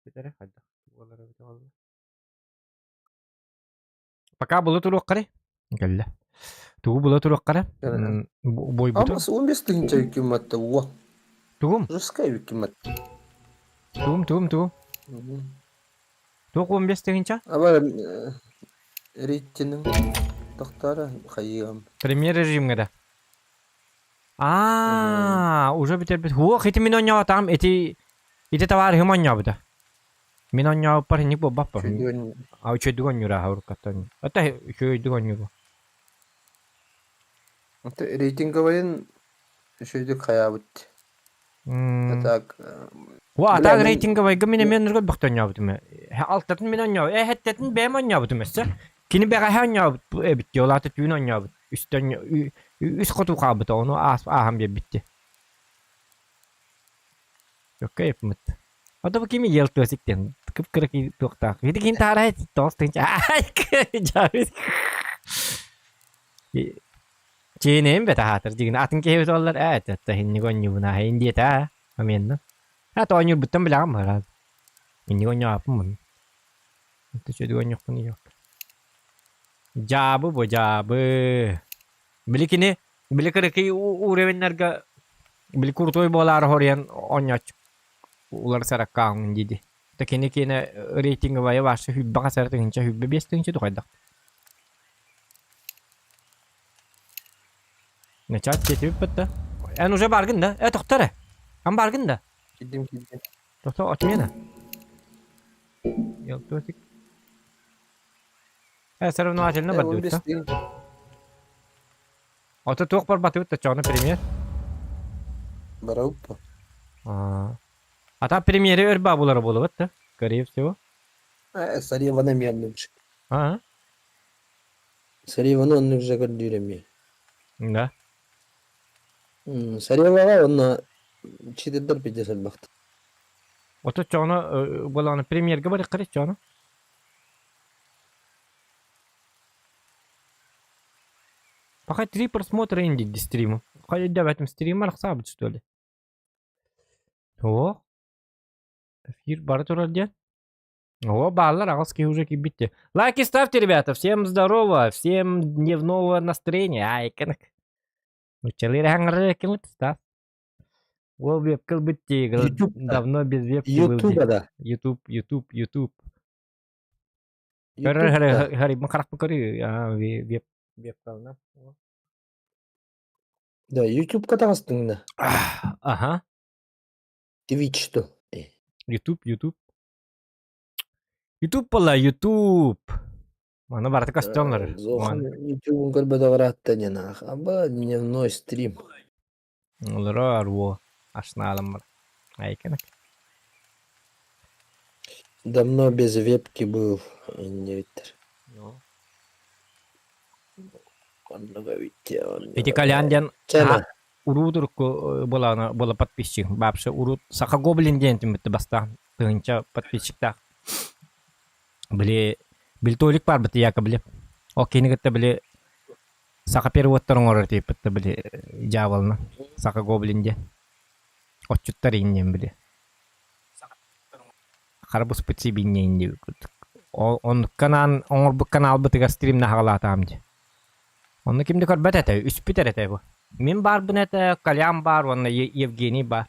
Bitere hadi. Olara bir de vallahi. Пока было туруққаре. Гэллэ. Тугу было туруққаре. Бой Ama буту. 15 тыгынча hükümetте уа. Тугум. Русская hükümet. Тугум. Тугу 15 тегинча. Aba рейтинг тохтара хайгам. Премьер режимгада. Уже битер. Хуа хити минон ява там эти товар хуман явда. Минон ява пар ник бо баппа. А чөдгөн юра хавркаттан. Ата чөдгөн юра. Это рейтинговый шөйдүк хаябыт. Так. Ва таг рейтинговый гэмин мен нэргэл бахтан явдым. Алтатын минон ява. Хэттэтэн бэмон явдым эсэ. Кини бэга хан яв бит ёлаты түнөн яв. Үстөн үс хоту кабыт ону ахам битти. Окей пмэт. Одоо кими ялтосиктен. Кыпкырки токтак. Видигин тарай тостын. Ай жавис. Ченем бета хатар дигин атын кебет оллар та хинни гонюна хинди та аменна. То онюр буттан билам мара. Хинни гоню апмын. Тэ чөдү гонюкны yok. Jabı bu jabı. Bilikini bilikirki urevenlerge bilik kurtoy bolar horyan onyaç. Ular sarak kaun dedi. Tekini kine rating vaya varsa hübbe kasar tegince hübbe bestince dokaydak. Ne çat getirip bitti. En uca bargın da. Doktora. Ham bargın da. Gittim. Doktor atmıyor. Yok tosik. Соревновательно бадута. Ото тух пар батута чона премьер. Бараупа. Ата премьери өрба булары болуп атты. Скорее всего. Сариваны менимче. Сариваны он уже көрдүрөм. Да. Саривага он чидер бидесел бакты. Ото чона буланы премьерге бар кыры чона. Пока 3 просмотра инди стрима. Хотя да в этом стриме расслабить что ли. О. Эфир бартура где? О, баллар, агалски уже кибите. Лайки ставьте, ребята. Всем здорово, всем дневного настроения. Айканок. Учали хангры килт став. О, вебкал битти. Давно без вебки был. YouTube. Хари макарак покори. Вебкал на. Да, YouTube катастың да. Ага. Twitch то. YouTube. YouTube пола YouTube. Мана барты кастонлар. YouTube көрбөдө каратты жана. Аба дневной стрим. Олар арво ашналам бар. Айканак. Давно без вебки был. Не ветер. Эти каляндян урудур бола подписчик. Бабша уруд сака гоблин дентим битти баста. Тынча подписчикта. Били толик бар битти яка били. Окейни гытта били сака переводтарын орар тип битти били жавална. Сака гоблин де. Отчуттар иннен били. Харбус пытси биннен де. Он канал битига стрим нахалатам де. Onu kimde kar betete, üst biterete bu. Min bar bunete, Kalyan bar, onu Yevgeni bar.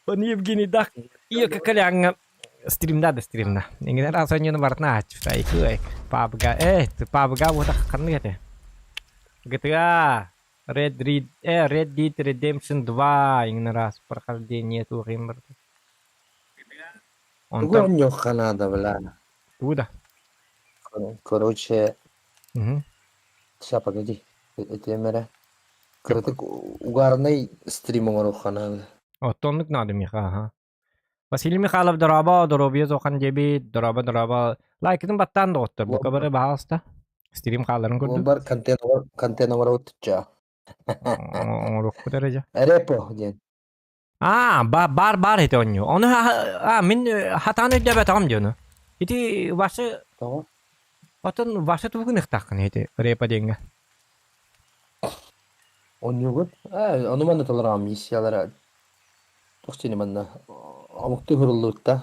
Onu Yevgeni dak, iya ke Kalyan streamda. Ingin rasanya warna aja, saya ikut. Papaga, udah kan gitu. Gitu ya, Red Dead Redemption 2, ingin ras perkaliannya tuh gamer. Gue nyok Kanada belana. Udah. Короче. Сейчас, погоди. Это мере. Крытык угарный стримом рухана. Тоннык надо Миха. Василий Михайлов дорабия зохан деби дораба. Лайкын баттан доктор. Бу кабары баалста. Стрим халарын көрдүк. Бар контент бар отча. Руху дережа. Репо ден. Бар это он. Он мен хатаны дебет амдыны. Ити ваше Отон ваша тугун ихтакын эти репа денге. Он югут? Onu man da missiyallara. Toksini man da Amıktı hırıllıkta.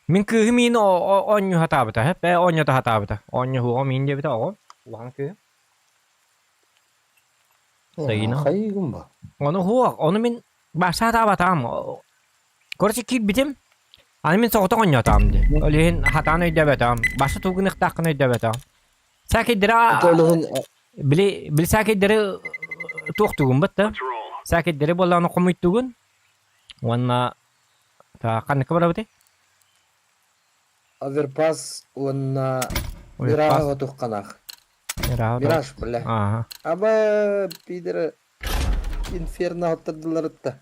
Min kıhı min onyu hata bita. Hep onyu da hata bita. Onyu hu o min de bita o. Ulan kıhı. Sayına. Hayırım ba. Onu hu onu min başta hata batam. Korçi ki bitim. Ani min soğuta onyu hatam di. Ölehin hatanı öde batam. Başta tuğun ıhtakını öde batam. Saki dira Ötölüğün bili saki dira tuğtuğun bitti. Saki dira bolla onu kumuytuğun. Wanna ta kan kabara bite. overpass wana Overpass. Miraha otuh kanak. Miraj bile. Aha. Ama bir Inferno hatırdılar da.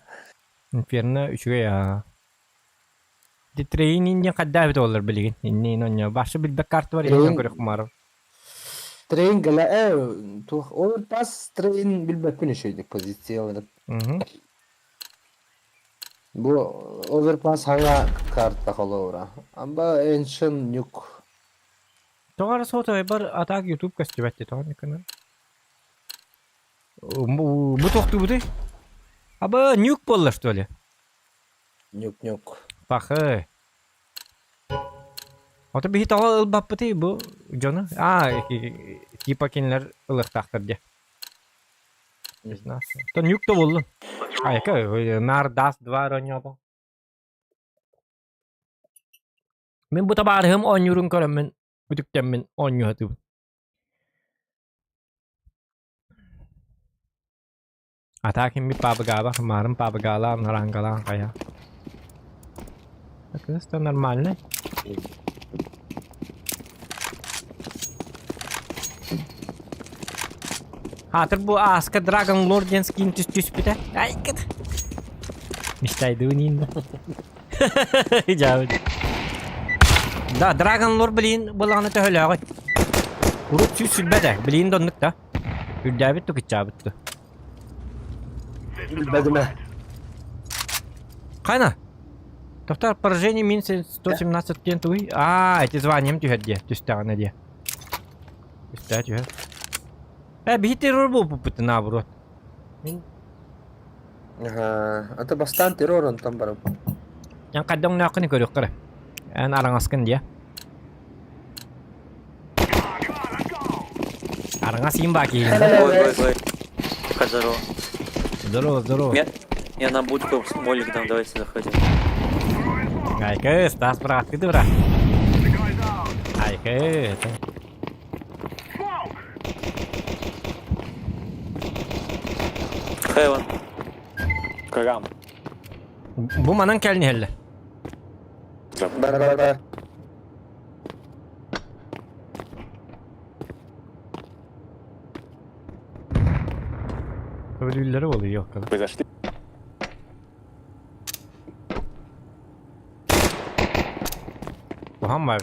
Inferno 3'e ya. Di train inja kadda bit olur bilgin. Inni nonya. Başka bir kartı var ya. Train- Görük kumarım. Train gala tuh overpass train bilbek şeydik pozisyon. Mhm. Bu overpass hanga kartta kalora. Ama ancient nuke. Doğru soğuta bir atak YouTube kaçtı tamam yakın. Bu tohtu bu de. Ama nuke bollaştı öyle. Nuke. Bak he. Ota bir hit al bappati bu canı. Kipakinler ılık taktır diye. Nasıl? To nuke da bollu. Ayka nar das dva ronyada. Men bu tabarım 10 yurun körüm men. Bütükten men 10 yuhatı. Atakin bir papagaba kemarin papagala narangala kaya. Terus itu normal nih. Bu aska Dragon Lord yang skin cus bite. Ay git. Mistay dunin. Jauh. Da Dragon Lord bilin bulana ta höle ay. Kurup cus bite. Bilin donnuk da. Hüddabit tu kicabit tu. Bilbedime. Кайна? Тофтар поражение минус 117 кентуй. Эти званием тюхет где? Тюстяна где? Тюстя тюхет. Bir terör bu putuna bro. Atau bastan teror ontam baru. Yang kadang nak ni kodok kere. An arangaskan dia. Аранга симба ки. Ой. Как здорово. Здорово. Я на будку с молик там, давайте заходим. Айка, стас брат, ты брат. Айка. Хэвен. Кагам. Bu manan kelni helle. Bara. Ölüleri oluyor yok kadar. Произошли. Bu ham var.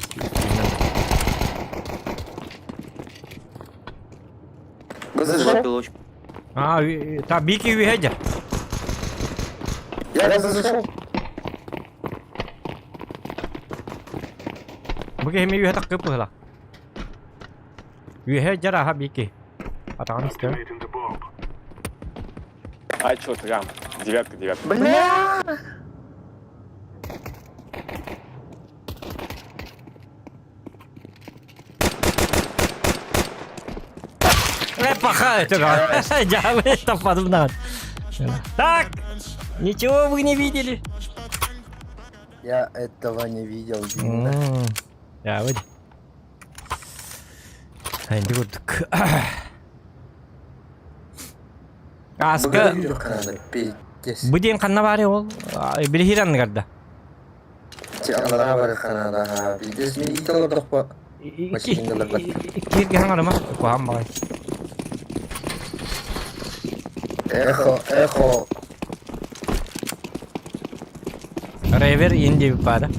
Запилочку. Tabii ki üyece. Ya zashel. Bu hem üye takıp la. Üye jara ha biki. Atan istiyor. А чё, Кагам? Девятка. Bля. Плохо это, да. Это подобно. Так, ничего вы не видели. Ya этого не видел. Дина. Ya hadi. Haydi vurduk. Aska Yok kanada. Pekes. bu diyen kanna bari ol. Biri hiran garda. Çağlara var kanada. Pekes mi italar dokpa. Masih tinggal lebat. Kir ki hangar mah. Paham bay. Echo. Rever indi bir para.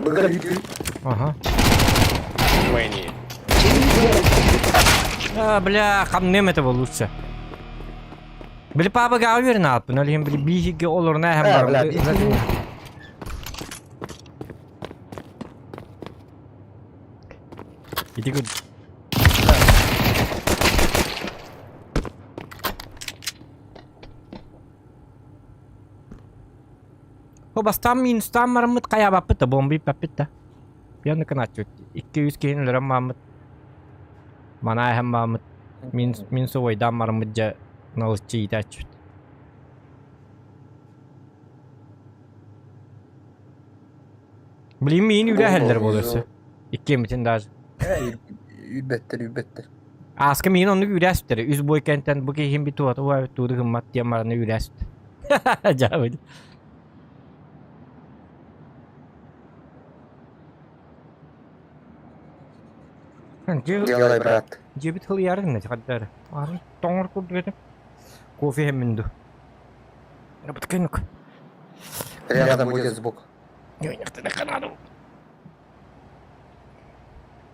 Begitu. Ага. Войне. Бля, камнем это лучше. Бля, папа говорит, на апп, но лим бля бихи olur ne hem var. İdi good. O bastan minustan maramut kaya bapıt da bombayı papıt da. Bir anda kanat yok. 200 kişinin lira mamut. Mana hem mamut. Minus oydan maramutca nalışçı iyiydi açıp. Bileyim mi yine yüre heller bolursa. 2 emitin daha. Übettir. Askı min onu yüre sütleri. Üz boy kenten bu kehim bir tuvat. O evet tuğdu hımmat diye marana yüre süt. Cavadi. Делай, брат. Cebit hıl yarın ne kadar. Arın tongur kurdu dedim. Kofi hem mindu. Ne bu tıkayınlık. Рядом будет сбоку.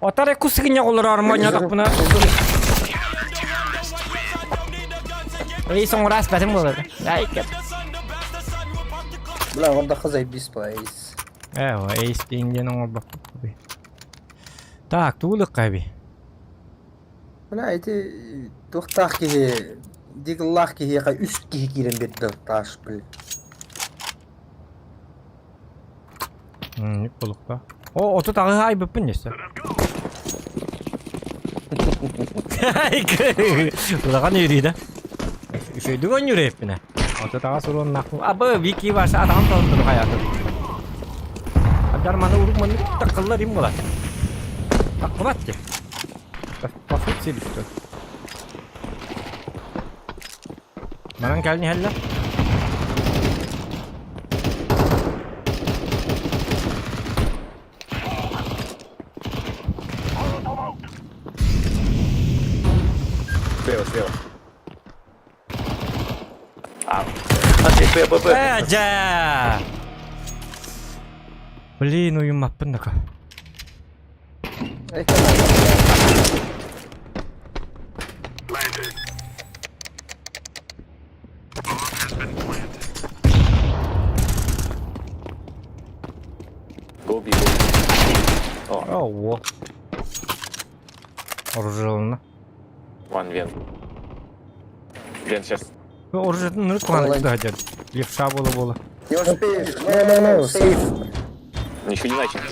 Otara kusiginya olur armanya tak buna. İyi son ras betim olur. Like. Бля, он даха заебись по эйс. O ace deyince ona bak. Tak tuğluk kaybı. Бля, эти тухтах кихи, диглах кихи, ха üst кихи кирен бетті таш, бля. Ne buluk da. O otu tağı hay bıpın neyse. Bulakan yürüydü. Üşüydü gün yürü hepine. Otu tağı sorun naklı. Abi Vicky varsa adam tanıtır hayatı. Acar mana uruk mana takılır im bulat. Takılat ki. Basit sih düştü. Mana gelni helle. Слева. Aja. Блин, uyum yapın da ka. Go B. Oh, wo. Orijinalına. One вен. Вен сейчас. Orijinalını kullanıp da hacer. Lefşa bola. Не успеешь. No, сейф. Ничего не начали.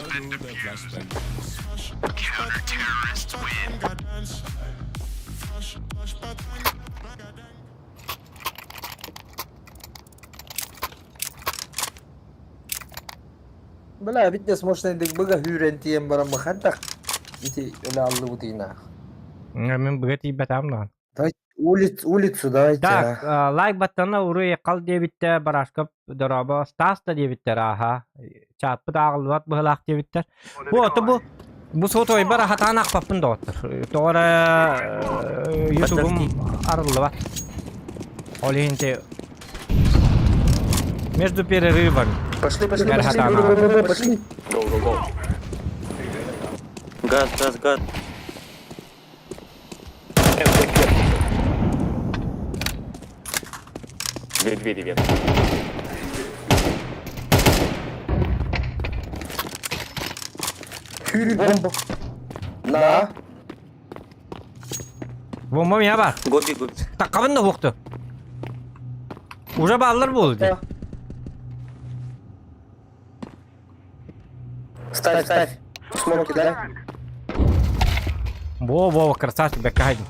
Бля, видишь, может, эндик быга hürentiyen bara mıkandak. İti öyle aldı bu dina. Ben bugün iyi betam lan. Давайте улицу давайте. Так, лайк баттана уру кал дебитте барашкап дораба стаста дебиттер аха. Чатпы дагылбат быхлак дебиттер. Bu otu bu sotoy bara hatanak papın da otur. Doğru YouTube'um arılı var. Олинте. Между перерывами. Пошли. Go. Газ. Две двери вен. Hür bomba. Na. Bomba ya bak. Гоби. Takabın da boktu. Uca ballar bu oldu. Ставь. Смоки, да? Во, красавчик, бека хайдин.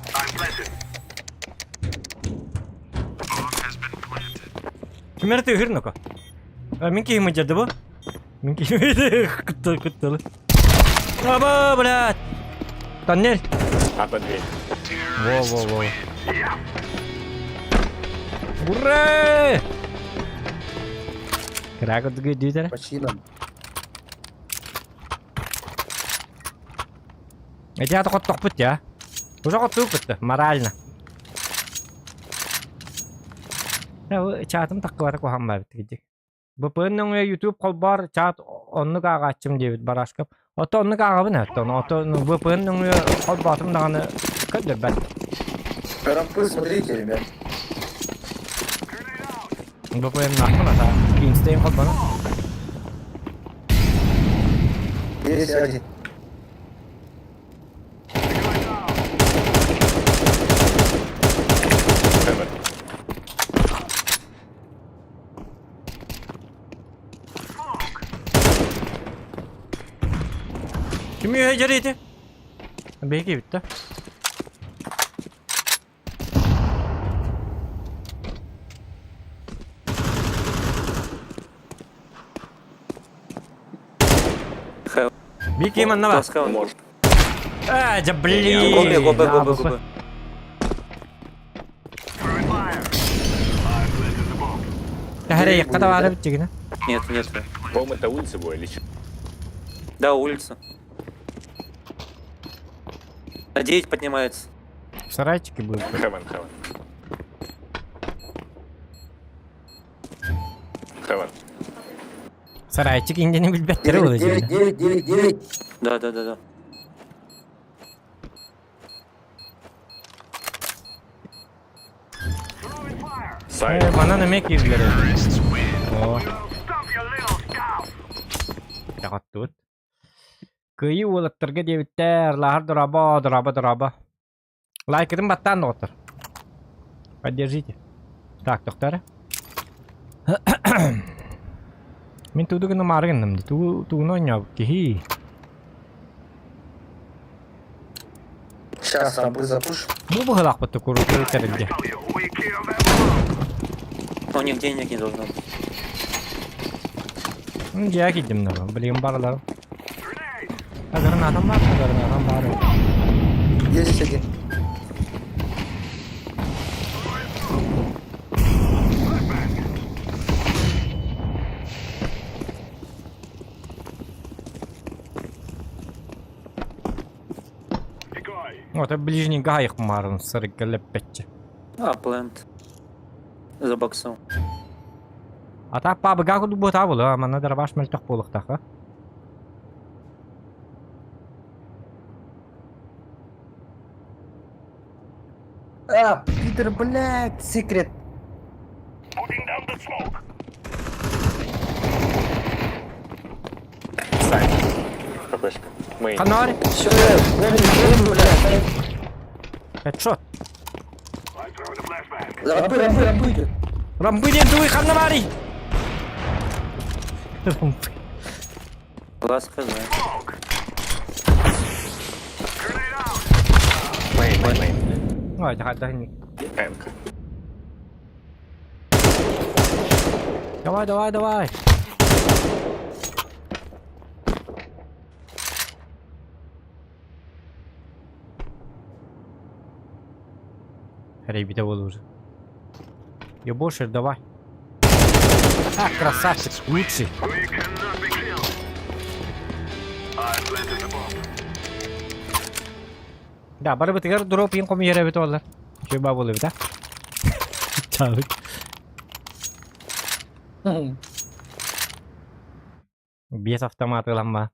Кимер ты хирнука? Минки ему жады бу? Минки кытталы. Аба, блядь. Тоннель. Одна дверь. Во. Ура! Крагот гидидер. Починам. Эти я только топот я. Уже тупот, морально. Ya chat'ım takıları koyamam bitecek. Bu pönün YouTube kol bar chat onu kağıtçım diye baraşkap. Oto onu kağıbı ne? Oto bu pönün kol batım dağını kadır ben. Рампы, смотрите, ребят. Bu pönün nakmına ta. Insta'yım kol bana. Есть один. Kim yiyor heceriydi? Belki bitti. Хэ. Belki hemen ne var? Тоска он. Может. Блин. Губы. Tahriye kadar var bitecek ne? Нет. По-моему, это улица была или что? Да, улица. На 9 поднимается. В сарайчике будет. Heaven. Heaven. Сарайчик indi ne bilbetleri olacak. 9. Да. Сайт. Bana ne mek yüzleri. Oo. Jahat tut. Kıyı uluktırga debitler. Lahar дроба. Лайкерин баттан отыр. Поддержите. Так, доктор. Мен тудугunu маргынным. Тугуну ойнап кихи. Сейчас рампы запуш. Бу быгылак бутты куру көтерилди. У них денег не должно быть. Жак идим да. Билим барлар. Агарın adam var. Есть один. Вот, ближний гаих марын сырык леппетче. А, плент. За боксом. А так бабы гагу дубу табылы, а мана дробаш мельток болуктак, а? Питер, блядь, секрет. Сайт. ППшка. Мейн. Канари. Все, блядь. Хедшот. Рампы идет. Рамбы ден дуй ханнамари. Рамбы. Ласка, да. Мейн. Ой, дай не. Энк. Давай. Ребята, вот уже. Ебошер, давай. А, красавчик, лучший. Да, бары битгер дроп ин ком ере бит олар. Чеба болу бит, а? Чабыт. Без автомата ламба.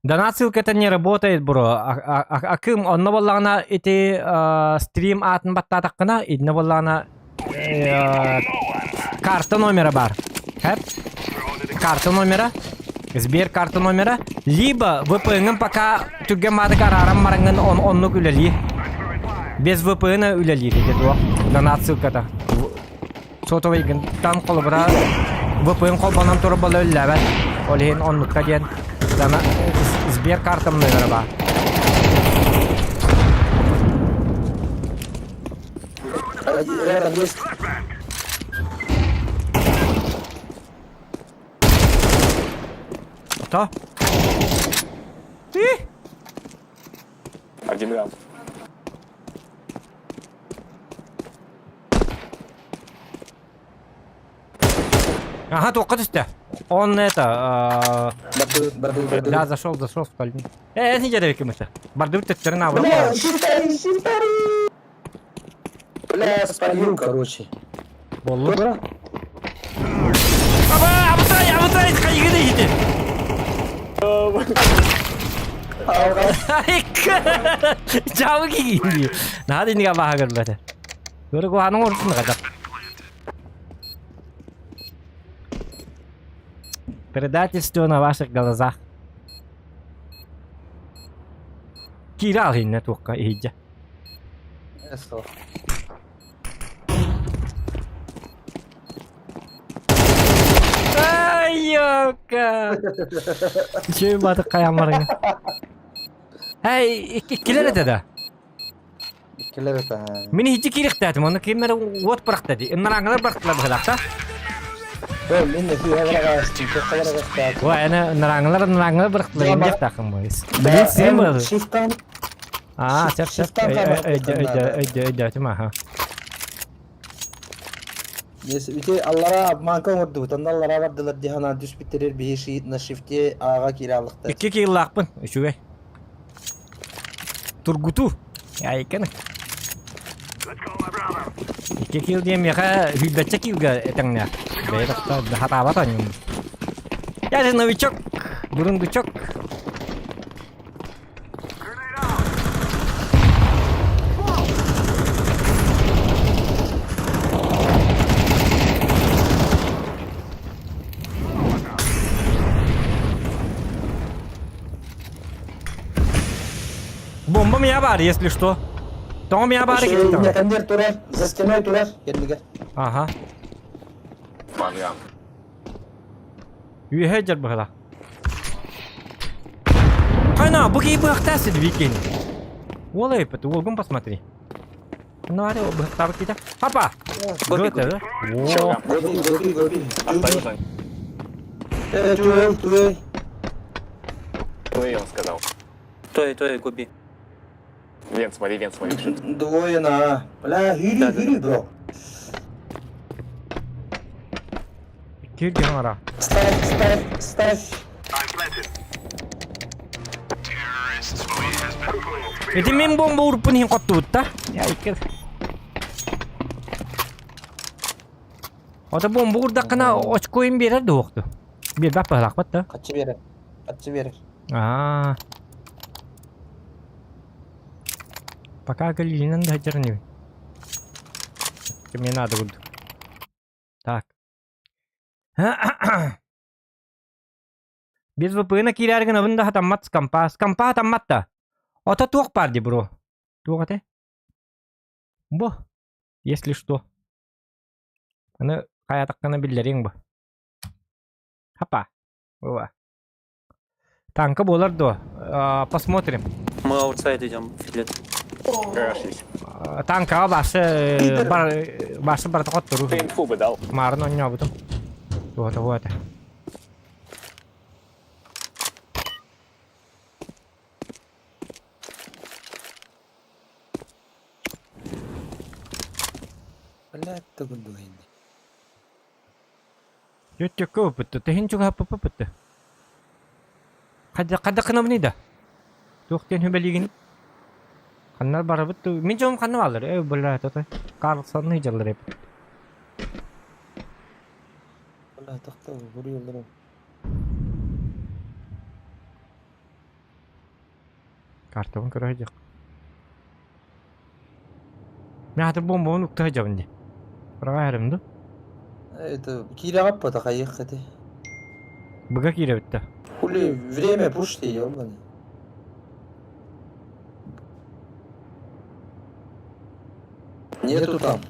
Донат ссылка это не работает, бро. Акым онно боллагана эти стрим атын баттатаккына, идне боллагана карта номера бар. Хэп? Карта номера. Сбер карта номера. Либо VPN пока түгемады карарам маранган оннук үлели. Без VPN үлели дейді дуа. Донат ссылката. Сотовый там колбара VPN колбанам туры болы үлләбәт. Олейін оннукка ден. Сбер картам номера бар. Рядом есть. Кто? Ты? Один раунд. Ага, только ты. Он это... Барды. Да, зашел в спальню. Не дереви кимся. Бардур ты терна. Бля, старый. Бля, спалил, короче. Болу. Бра. Абытай, кайгыды иди. Жабы кийинди. Надо инга баха көрбөтө. Көргө анын орусун кадап. Предательство на ваших глазах. Кирал хинне туокка иидже. Ай, ёк. Aka. Şey batık kayamların. Hey, ikkiler etedi. İkiler et ha. Meni hiç kirik dedim. Onu kimlere ot bırak dedi. Onlaranglar bıraktılar bu kadar. Ben de şu evre kaçtım. Çok kadar kaçtım. Vay ana naranglar bıraktılar. İndir takım boyuz. Bilin sizin mi? Shift'tan Aa, çap. Öyle ha. neyse üte Allah'a mankan vurdu. Tan Allah'a vardılar dihana düş bitirir bir şey na shift'e ağa kiralıkta. 2 yıllık ben. Şuy. Turgutu. Ya ikan. 2 yıl diyem ya hübbetçek yılga etengnya. Berak da hata batan. Ya novichok. Burun ducok. Бомба меня бар, если что. То меня бар. Yakındır durar. За стеной durar. Gel. Ага. One gun. Уехать было. Ана, буги бахтасы двигай. Олай, волгом посмотри. Ну, аре, бахтар kita. Apa? Гоби, Good, да? Чё, Во. Гоби. Осторожно. Туэй. Плей, он сказал. Той, Гоби. Вен, смотри. Двое на. Бля, хири, бро. Gir kenara. Ставь. Itu men bomba urup nih kotut ta. Ya ikir. Ota bomba urda kana ochkoyun berer de oktu. Bir bak balak batta. Kaçı verir. А. Пока Галина дочерню. Мне надо будет. Так. Без VPN кирәргә набында хатамат кампас. Кампа хатаматта. Ата тук парди, бро. Тук ате. Бу. Если что. Аны каятакканы биллерин бу. Хапа. Ова. Танка болар до. Посмотрим. Мы аутсайд идем, Филет. Гараж есть. Танка башы бар тaqat туру. Ты инфу бы дал. Марын ойнап бутум. Вот. Бля, это гундуин. Ётте көпүттү. Техин чуга паппыттı. Када кынабыны да. Токтен хөбелигин. Каннар барыбыттı. Мен жом канып алыр. Бля, тота. Карсаны жалыр эп. Бля, тахта vuruyorlar. Картабын көрөйдүк. Мен атып бомбаны уктайжам инде. Проверимди. Это кирагап па така ехати. Быга киребитти. Хули время пушти, ёбаный. Нету там.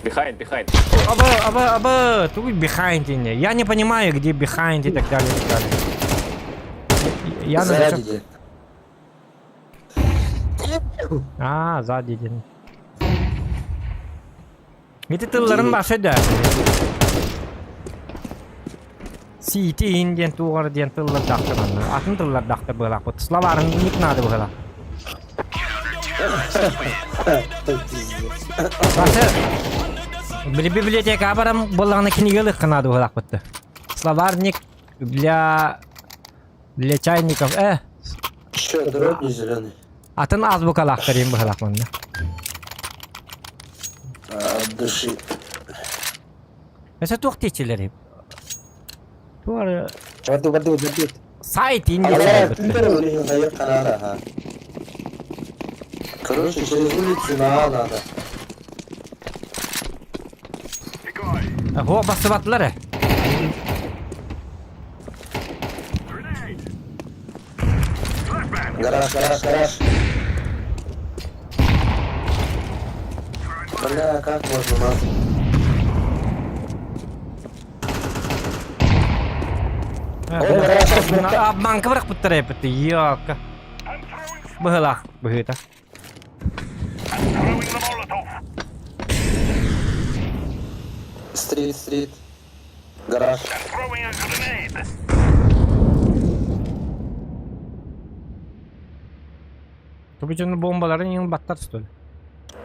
Behind. Аба, тут behind не. Я не понимаю, где behind и так далее, и так далее. Я Сзади где? Сзади где. Это тылларын башы да. Сити инден тугар ден тыллар дактыраны. Атын тыллар дактыр былак. Вот славарын ник надо было. Башы библиотека барам боллагына книгалы кынады былак бутты. Словарник для чайников. Что, дробь не зеленый? Атын азбукалактырым былак мында. От души. Mesela tohtechilari. Tuar Баду. сайт инде. Короче, через улицу надо. Ho basıbatları. Гараж. Бля, как можно нас? Обманка бырак бутта бутта. Йока. Быгылах, быгыта. Стрит. Гараж. Тобі чому бомбаларын ең баттар столь.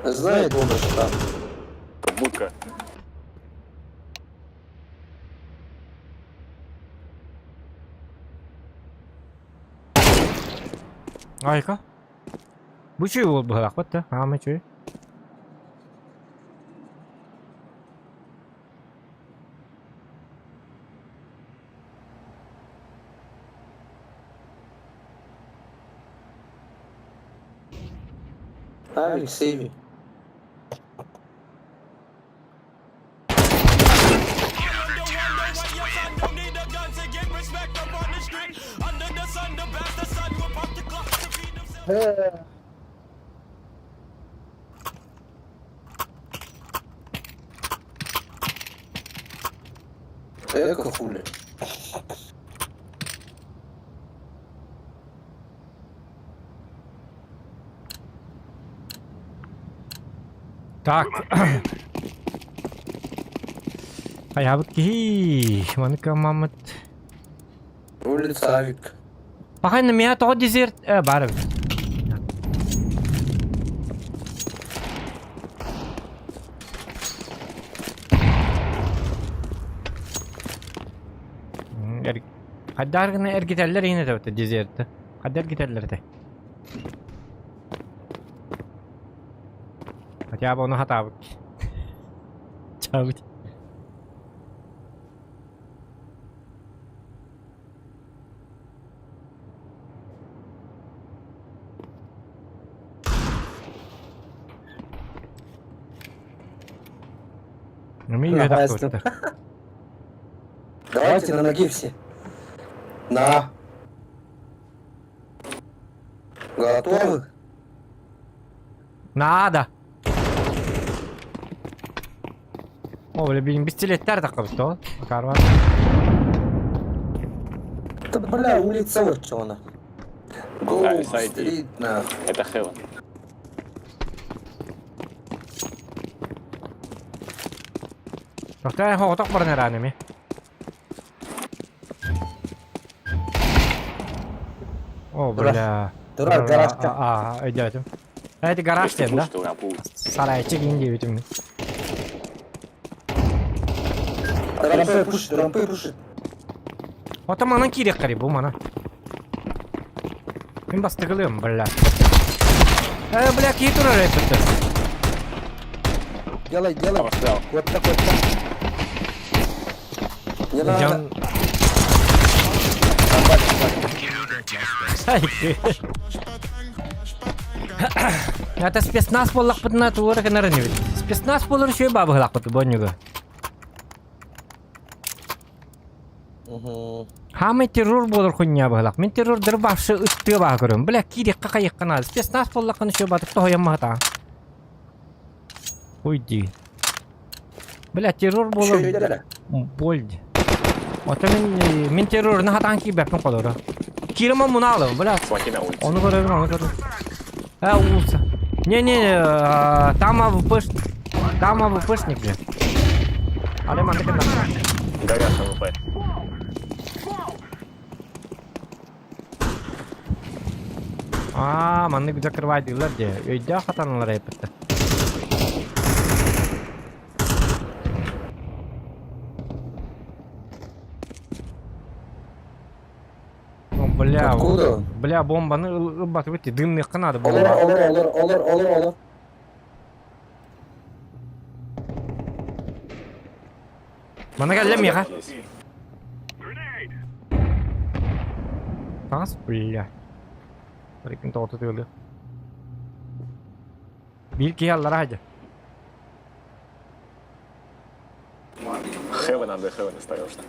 Знает бомба, что там. Будка. Айка. Bu şey oldu bırak battı. Ha mı şey? Алексей. Эко хули. Так. Ayağı ki. Manıka Mahmut. Улица Авик. Bakın меня то дезерт. Бар. Haddar gene ergiterler yine de dezertte. Haddar giderler de. Hadi abi onu hata bak. Çabuk. Умею так вот. Давайте на ноги все. На. Готовы? Надо. О, böyle benim bisikletler de kapısı o. Bakar var. Да бля, улица вот что она. Гоу, Сайди. стрит, на. Это Хелен. Doktor hotok var nerede mi? О, бля. Дурак, гаражка. Идётим. Это гараж Если тем, да? пушка, у меня пул. Сарайчик инди битим. Рампы пушит. O manın kirek qarı bu mana. Ben bastığılıyım bля. Бля, ки тура репетер. Делай. Поставил. Вот так. Не надо. Can... Это спецназ боллақ бұдына туыры кінары не беді. Спецназ болыр шөй бабы ғылақ бұды бонюғы. Хамы террор болыр құння бұғылақ. Мен террордыр бақшы үтті бағы көрім. Бля, кейдек қақа еққан ады. Спецназ боллақын шөй бадық тоғайын мағыта. Ойди. Бля, террор болыр болды. Ота мен террорны хатан ки бәпін қолыры. Кирема мұны алым, бля. Смотри на улице. Onu görüyorum. Улица. Не, там АВПшник же. Але мандык на. Горят АВП. Мандык закрывать дилер де. Өйдә хатанлар әйтте. Бля, Откуда? Бля, бомбаны батып өтті. Дымны қынады бомба. Олар. Мана кәлем еға. Здесь. Тас, бля. Рекін тоғыты түйілді. Bir kıyallara hadi. Хевен, надо Хевен остаешься.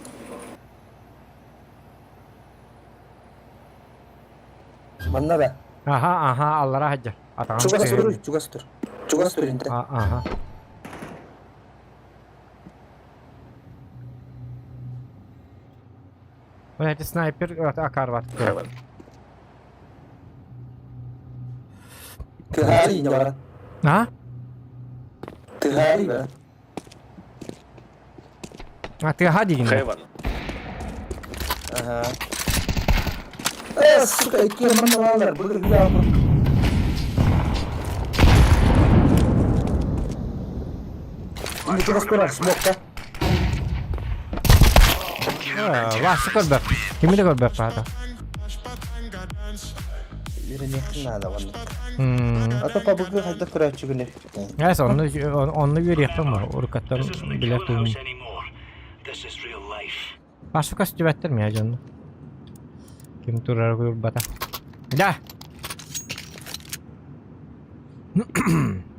Манна бе. Aha, Allah'a hadi. Atağım. Чугас тур инде. Aha. Wala sniper akar var. Heaven. Tihari jalan. Ha? Tihari be. Hadi yine. Heaven. Aha. Suka iki mana walar. Burada bir daha. Ini terus kurang smoke ka. Wah, korber. Kimi de korber fata. Birini nada var. Hmm. Ata pabuklu hadi kurang çugune. Neyse onu yürüyektim var. Urukattan bile tuyum. Başka kaç cüvettir mi ya canım? Kim turar koyur bata. Da.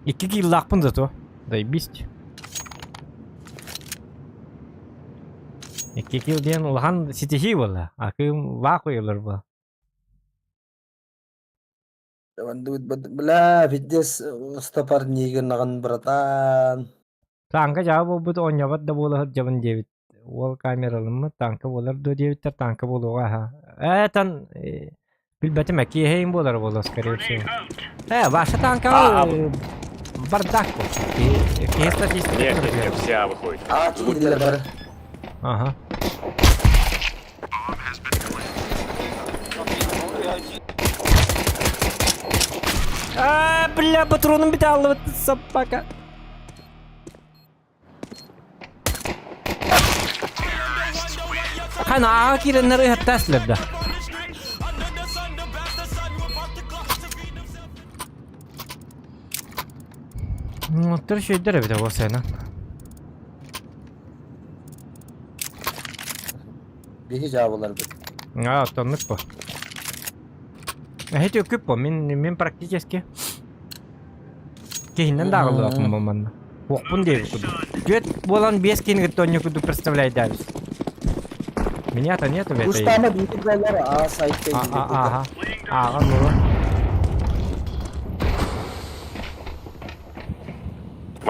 2 kill lakpın zato. Дай бist. 2 kill diyen ulahan sitihi wala. Akım va koyulur bu. Бля, видес стопар нигер наган братан. Tanka cevabı bu da onyabat da bola jaban jevit. Wal kameralı mı tanka bolar do jevitler tanka bolu ha. Tan bilbeti meki heim bolar bola skare şey. Ваша танка бардак. Ki statistik. Нет, нет, нет, вся выходит. Aa kildiler bar. Aha. Бля, патроном bir de aldı sapaka. Kana akirenleri hatta aslında. Motor şeydir bir de o sene. Bir cevablar bu. Ja, tonnet bu. Heti öküp bu. Min praktiseski. Kehinden dağılır akım bu manna. Okpun değil kudu. Düet bolan 5 kini gıtonyo kudu представляет Давис. Меня-то нету в этой. Устама bir dolar A site'de. Aha. Aha bu.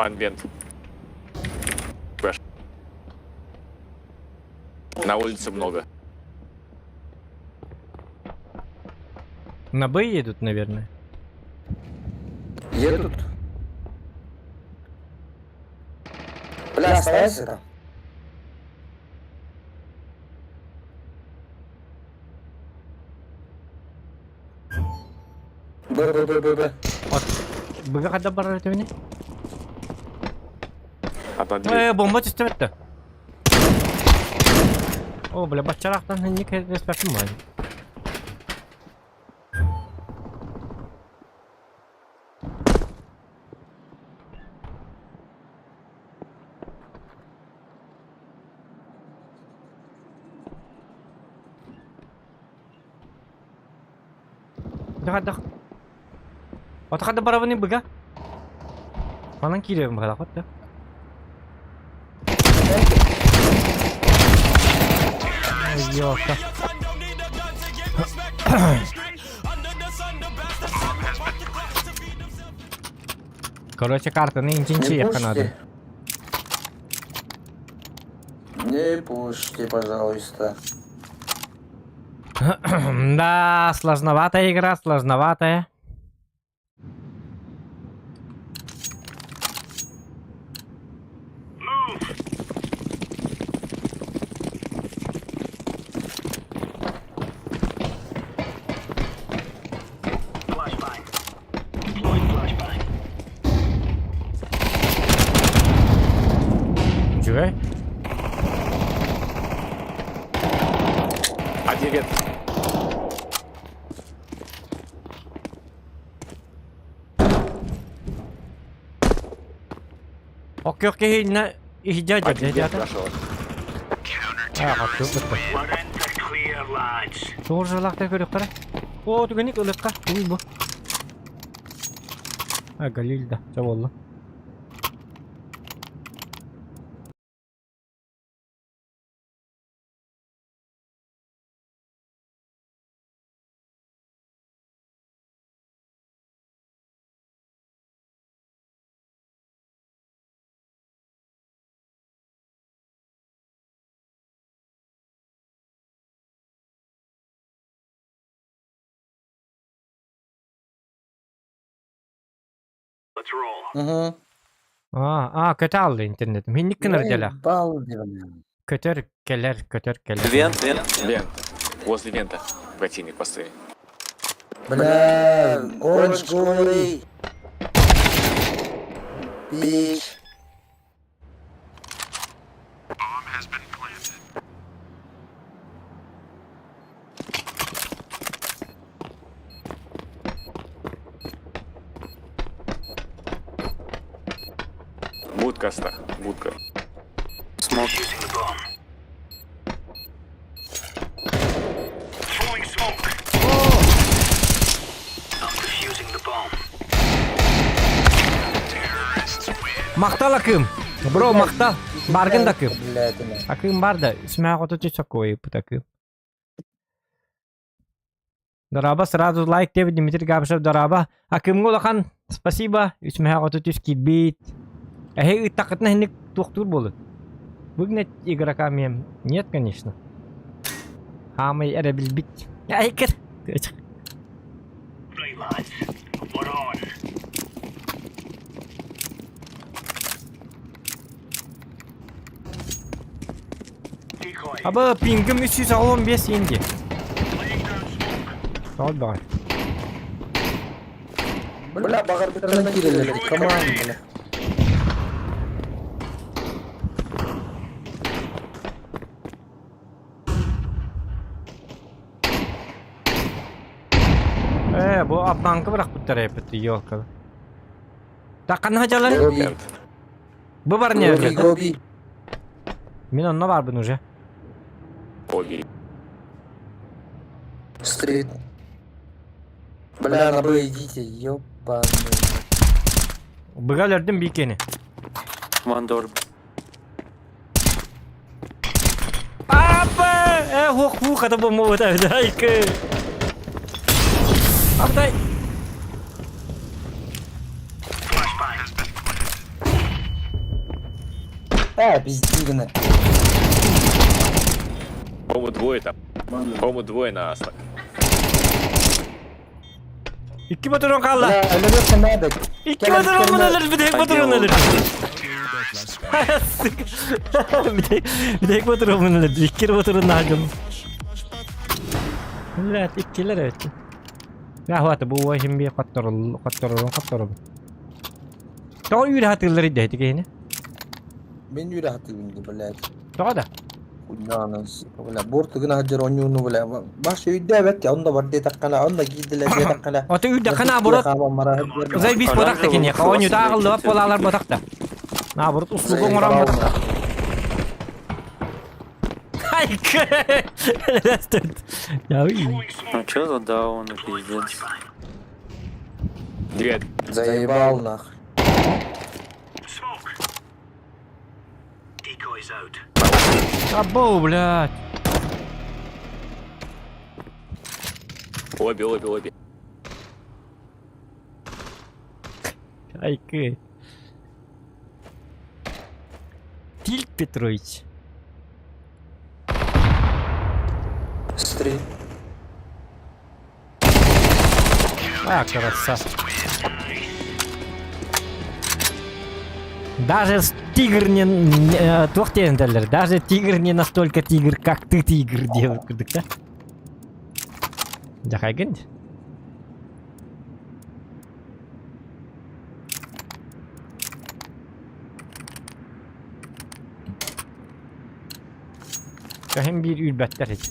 One vent. Бэш. На улице много. На Б едут, наверное. Едут. Бля, оставайся там. Б. Б kadar para это мне? Одна дверь. Bomba düştü bitti. O bile başaraktan henni kez respektim var. Dah. Otak ada para ni bega. Kanan kiri bakal ya. Yok. Короче, карта не инчинчиевка надо. Не пушьте, пожалуйста. Да, сложноватая игра, сложноватая. Чего? Один вент. Okey, ne ihtiyaç Один вент zaten. прошел. Çok bitti. Doğru lakta görüyor kara. O tügenik ölük ka. Bu. Ha Galil da. Çavallı. Hı. Kötü aldı internetim. Hinlik kınır dela. Bal diyorum. Kötür keler. Вент, вент. Вент. Возле вента. Противник постоит. Bля, orange glory. Bitch. Будка ста. Будка. Смок. Maktal akım. Bro maktal. Bargın takım. Блядь, Akım var da. İsmail Kotucu çok koyup bu takım. Дораба сразу лайк тебе, Дмитрий Габшев, дораба. Акым улахан, спасибо. Исмаил Kotucu skidbit. Эй, такытна хинник тухтур болот. Выгнать игрока мем. Нет, конечно. Хамай эребил бит. Айкер. Abi pingim 315 indi. Al bak. Bля, багар bitirden girelim. Come on, bля. Bu ablankı bırak bu tarafa yapıttı yolka. Takkan hacalar. Gobi, Вент. Bu var gobi, ne? gobi. Min onunla var bunu уже. Обе. Стрит. Бля, на Б идите, ёбаный. Bıgal ördüm bir keni. One door. Apa? Hu kata bomba bu da. Ayke. Abday. Пиздигна. По-моему, двое там. По-моему, двое на астах. İki motorun kaldı. Bля, ölürsen ne yapayım? İki motorun alır, bir tek motorun alır. Bir tek motorun alır. İki motorun alır. Evet, ikiler evet. Ya hadi bu vahim bir kattorun. Doğru yürü hatırları da etik yine. Ben yürü hatırlayayım bля. Doğru da. Ulanız. Bля, bortuguna hacer oynuyorunu bля. Başı yüdde evet ya, onda var diye takkana, onda giydiler diye takkana. Otu yürü kana burut. Zay biz bodak da kini. Kawanyu da akıllı var polalar bodak da. Na burut uslugun oran bodak. Hayke. Ya iyi. Ну чё за дауны, пиздец. Дверь. Заебал нахуй. Abo, блядь. Обе. Hayke. Тильт Петрович. Стрит. Красавчик. Даже тигр не... Тухтендерлер. Даже тигр не настолько тигр, как ты тигр, девушка. Да? Захайген. Hem bir ülbetler hiç.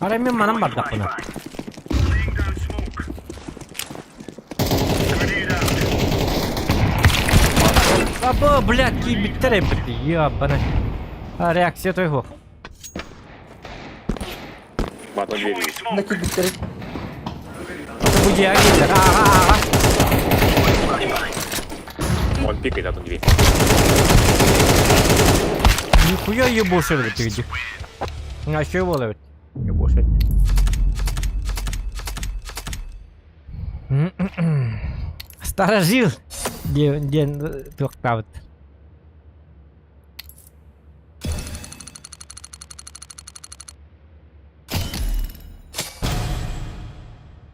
Aramın manam bardak buna. Abo, блядь, bitter bitti. Ya bana. Reaksiya твоего. В одной двери есть. Ondaki bitleri. Bu diğer gelir. Aha. Он пикает одну дверь. Нихуя ебошил ты где. А что его ловит? Ебошил. Старожил. Где тухтавт.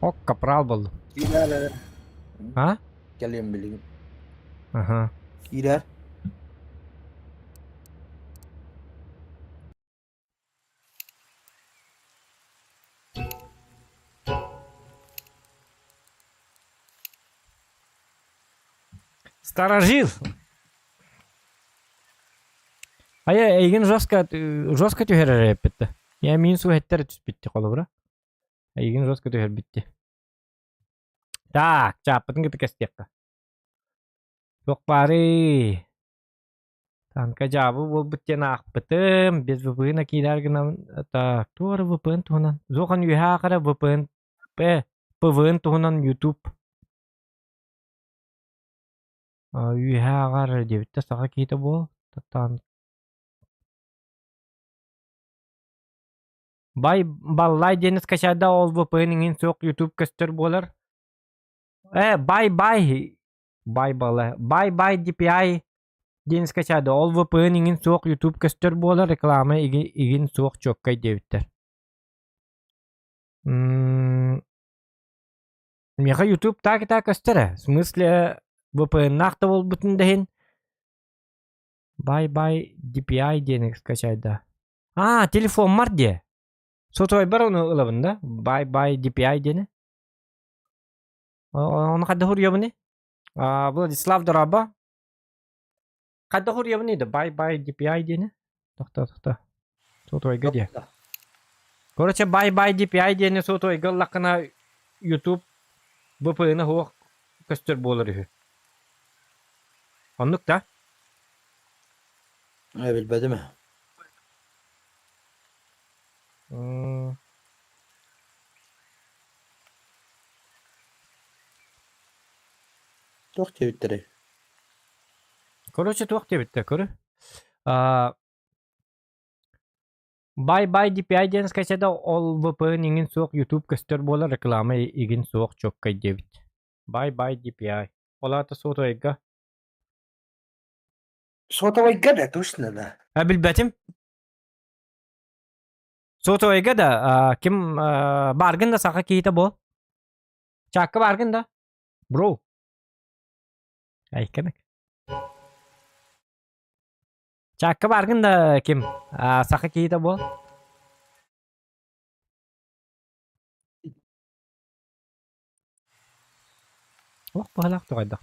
Ok kapral boldu. Girer. Ha? Geliyorum bileyim. Aha. Girer. Старожил. Aya egin joska tüher bitti. Ya min su hetter bitti kolu bura. Egin joska tüher bitti. Tak, çapıtın gıtı kestekka. Yok bari. Tanka cevabı bol bitti nak bitim. Biz bu bugün akiler gına tak. Doğru bu bugün tuhunan. Zokan yuha kara bu bugün. Be. Bu bugün tuhunan YouTube. Yuha kara diye bitti. Saka kita bu. Tan. Bay ballay deniz kaşada ol bu bugünün çok YouTube göster bolar. Bay bay. Bay ballay. Bay DPI. Deniz kaçada ol VPN'in soğuk YouTube göster bola reklama igin soğuk çok kay devitler. Меха YouTube так göstere. В смысле VPN nakta ol bütün dehin. Bye DPI deniz kaçada. Telefon var diye. Sotoy bar onu ılavında. Bye DPI deni. Onu kadar hurya bu ne? Vladislav Doraba. Kadda hurya bu neydi? Bye DPI deni. Tohta. Sotoy gadiye. Короче, bye DPI deni sotoy gallakına YouTube VPN'e hoğuk göster bolur ihe. Anlık da. Bilmedi mi? Çok Twitter'ı. Короче, тух тебе көрі. Bye DPI deniz kaçada ol VPN'in soğuk YouTube göster bola reklama igin soğuk çok kay devit. Bye DPI. Ola ta soto egga. Soto vay gada tuşna da. Bilbetim. Soto egga da kim bargın da saka kita bo. Çakka bargın da. Bro. Ay kanak. Çakka bargın da kim? Saka kita bo. Oh, bahalak to kayda.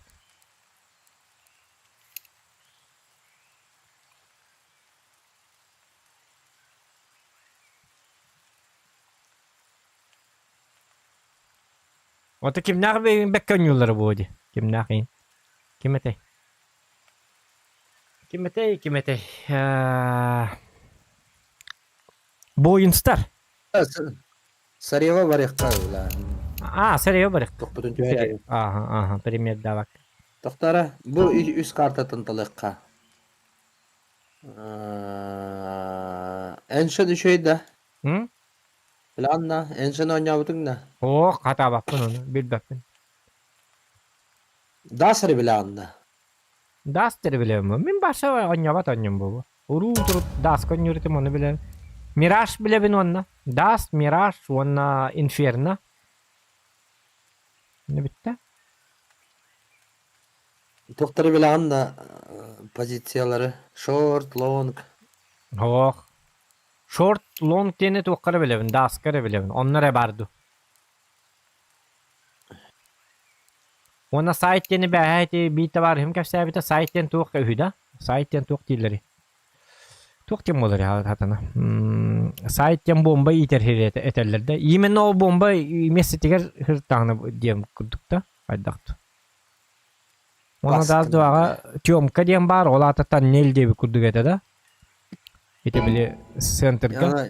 Oto kim nakbe bekkan yolları bu hadi. Kim nakin? Kimete? Boyun star. Sarıya var yakta ulan. Serio bırak. Çok bütün tüyleri. Aha, premier davak. Doktora bu üst karta tıntalıkka. Enşe düşeydi de. Hı? Bilan da enşe oynayabıdın da. Oh, hata bakın onu. Bil bakın. Dasarı bilan da. Das teri bile mi? Min başa anyabat anyam bu. Uru das kon yürütüm onu bile. Mirage bile bin onna. Das Mirage onna Inferno. Ne bitti? Doktora bilan da pozisyaları short, long. Oh. Short, long tene tukkara bile bin. Das kare bile bin. Onlara bardu. Ona site tene behayeti bita var. Hem kafsa bita site tene tukka hüda. Site tene tuk dilleri. Tuk tem olur ya hatana. Site tene bomba iter eterlerde. Yemen o bomba mesetiger hırtağını diyem kurdukta. Aydaqtı. Ona da az duağa tiyomka diyem bar. Ola atatan nel diye bir kurduk etede. Ete bile center'ka. Ya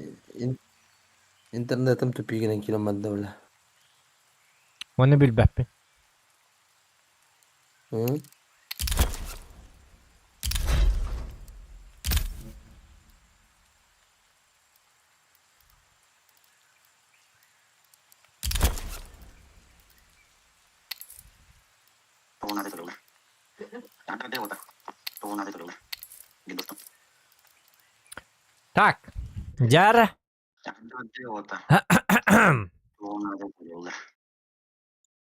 internetim tüpüğüne kilometre öyle. Onu bil beppin. Hı? Tak. Jar.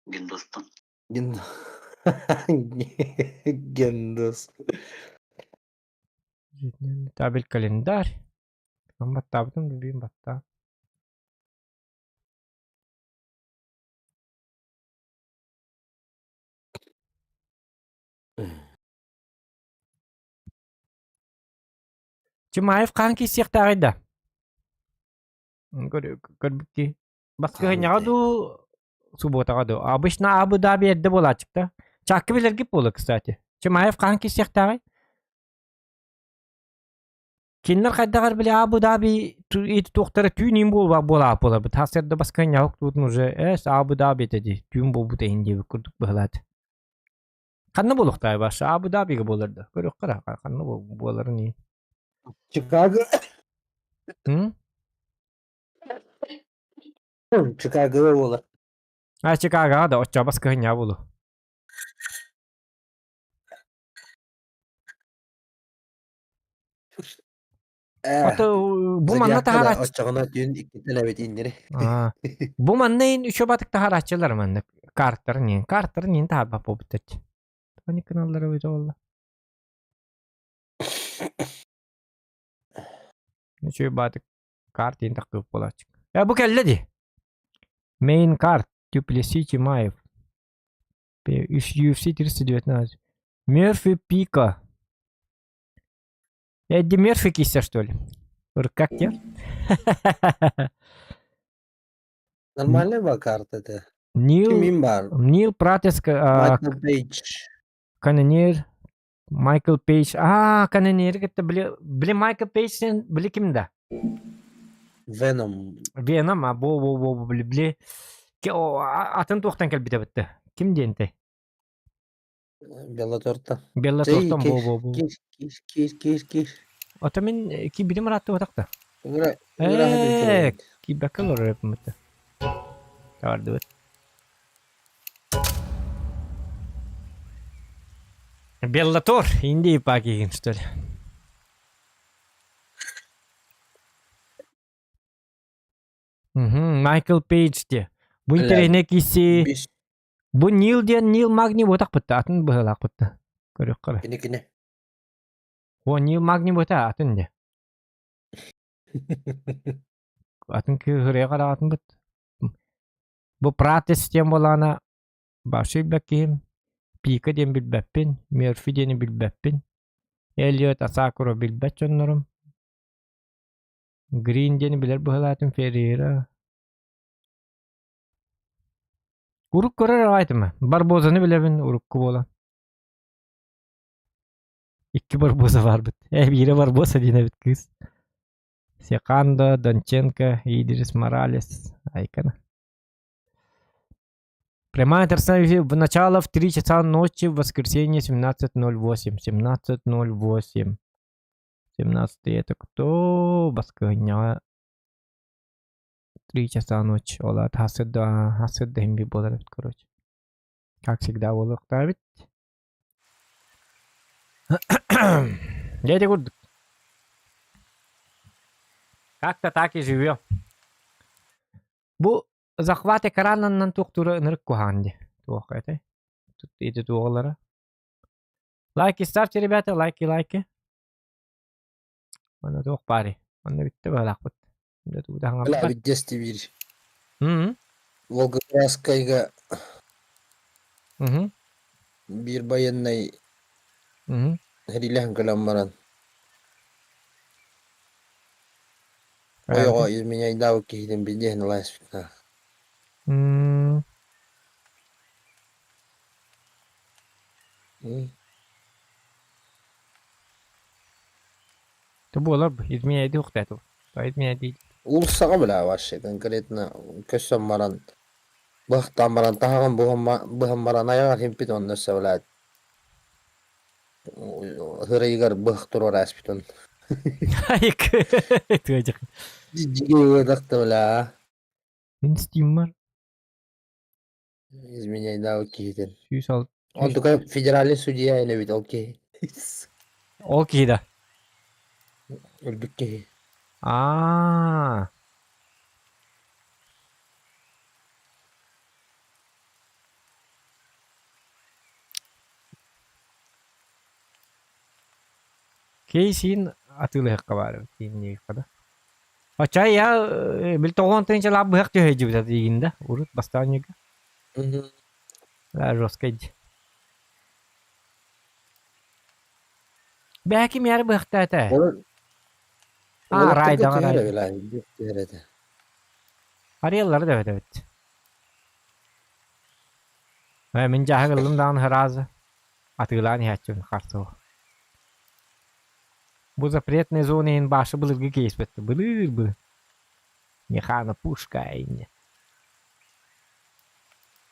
Гендостан. Ген- Гендос. Табель календарь. Там баттабытым дубин батта. Чимаев канки сехтагайда. Көрбүкки. Баскы нягаду субботагаду. Обычно Абу Даби эдде болачыкта. Чакы билерги болу, кстати. Чимаев канки сехтагай. Кинлер кайдагар биле Абу Даби ит токтары түйнин бола. Бу тасырда баскы нягак тутун уже Абу Даби деди. Түйн болбу тейинди күрдүк быхлат. Канны болуктай башы Абу Дабиге болурду. Көрөк кара канны болору не. Чикаго. Hı? Чикаго болар. Чикаго да оча баскы ня болу. Ото бу манна тахарач. Оччағына түйін икки телебет индері. Бу маннайын үшө батык тахарачылар манна. Картер нин таба побутет. Тони каналлары өйдө болла. Üçö батык картин такып болачык. Бу келледи. Main card Duplessis Чимаев. UFC 319. Мерфи Пика. Эдди Мерфи кисса, что ли? Как я? Нормальная ба карта это. Нил Кимин бар? Пратес, Майкл Пейдж. Канонер, Майкл Пейдж. Канонер, это бли Майкл Пейдж, бли кимда? Веном. Веном, бли. Атын туқтан келбите бітті. Ким дейінті? Беллаторта. Беллатортан Киш. Ата мен ки бидим ратты отақта. Ки бәккел ұры өпімітті. Таварды бөт. Беллатор, инди пак егін, что ли? Майкл Пейдж де. Бу интерене киси. Бу Нил Магни ботақ бітті. Атын бұғылақ бітті. Көрек қара. Кіне. О, Нил Магни бота атын де. Атын күйіре қара атын біт. Бу Пратес ден болана башы бәккейім. Пика ден білбәппен. Мерфи дені білбәппен. Элиот Асакуро білбәт жонларым. Грин дені білер бұғылатын Феррейра. Урuk көрөр айтымы. Барбозаны білебін урукку бола. İki Barbosa var bit. Biri Barbosa dine bit kız. Секандо, Донченко, Идрис Моралес. Айкана. Прямая трансляция в начало в 3 часа ночи в воскресенье 17:08. 17:08. 17 это кто? Басканя. 3 часа ночи. Олад хасед химби болар, короче. Как всегда волок ставит. Дядя Гуд. Как-то так и живем. Бу захват экранынан туктуру нырык куханди. Туох это. Тут эти туолара. Лайки ставьте, ребята, лайки. Ана туох пари. Ана битте балакпыт. Да тут хангам. Ла видести бир. Мм. Волгоградскайга. Мм. Бир баяннай. Мм. Хрилахан каламаран. Ойго изменяй дау киһитин бидеһин лайспитна. Мм. То было бы изменяй дух эту. То изменяй. Улсаға білә вообще конкретно көссен маран. Бахтан маран тағын бұхын маран аяғар химпит он нәрсе біләді. Хырайгар бах турор аспитон. Айк. Тыгачык. Жиге өдақты білә. Мен Steam бар. Изменяй дау киһитин. 106. Он только федеральный судья или бит окей. Окей да. Өлбүк киһи. Кейсин атылы хакка бар. Кейинни када. Ачай я бил тогон тынча лаб хак төһөй жибет дигинде. Урут бастааньга. Роскайд. Бәким яр бахтата. Райда райда. Арыяллар да evet. Ve min jahılımdan hırazı. Atılani hachun qarso. Bu запретной зоне ин башы былыргы кейспетти. Былыр бы. Механа пушка инне.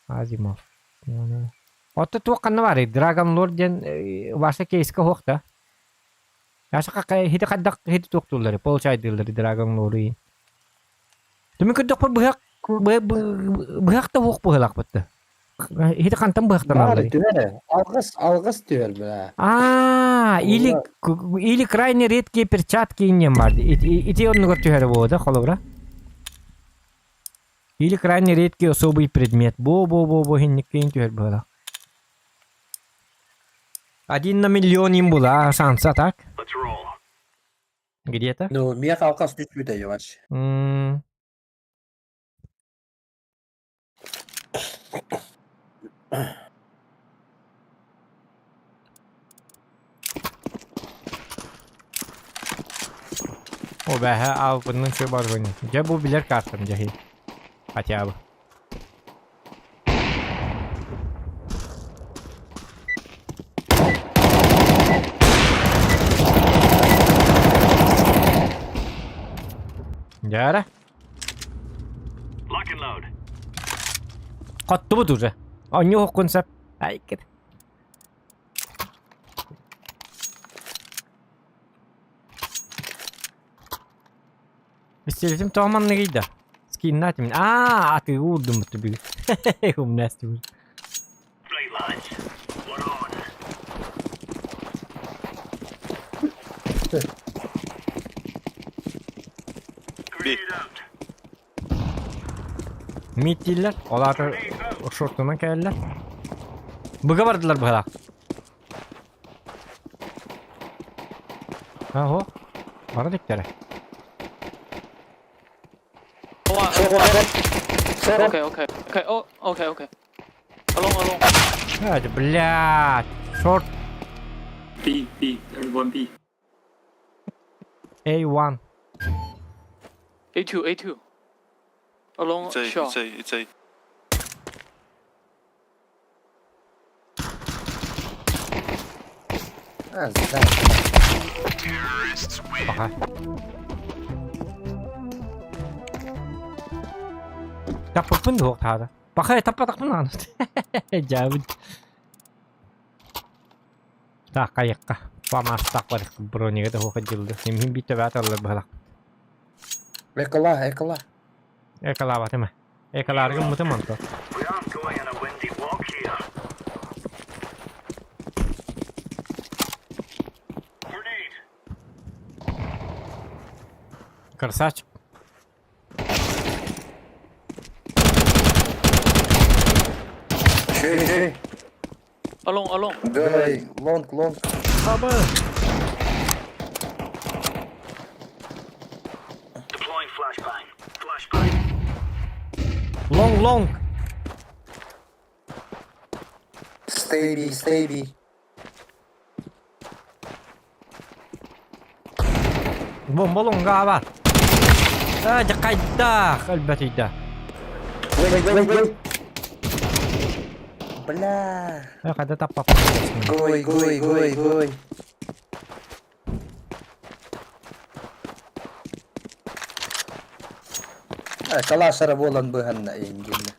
Азимов. Отто туаққанна бар. Dragon Lord ден башы кейске хоқта. Яшы қақай хиті қаддақ хиті тоқтулары. Получайдылары Dragon Lord. Түмін күрдік бір бұяқта хоқ бұғылақ бітті. Хиті қантан бұяқтан алды. Алғыс түйел бі. Или крайне редкие перчатки иннем барды. Ити онны көртүһәрі болды, хологра. Или крайне редкий особый предмет. Бо хинник кейін түйер болды. 1 на миллион им была шанса, так? Где-то? Ну, мех алқас түспейді еваш. O бәһә ал bunun şu бар oyunu. Ya bu bilir kartım cahil. Хотя бы. Jara. Lock and load. Qattı bu durca. Anyo konsept. Ay kid. Бистелетим томан нигида. Скиннать меня. А ты удум ты. Умнастый. Митиллер, олар шортуна келдилер. Буга бардылар буга. Аһо. Бардыктар. Okay. Along. Hadi блядь. Short. B. Everyone B. A1. A2. Along short. It's A. Aha. Tapapın da yok tadı. Bakaya tapapın anı. Cavit. Tak kayakka. Pamas tak var. Broniga da hoka jildi. Nemhim bitte bat alır bala. Ekala. Ekala bat ema. Ekalarga mutum anto. Красавчик. Şey. Along. Long. Abi. Deploying flashbang. Long. Stay B. Bomba longa var. Kayda. Elbette. Wait. Blah. Kada tapap. Goy. Kala şarabı olan bu hanna engelle.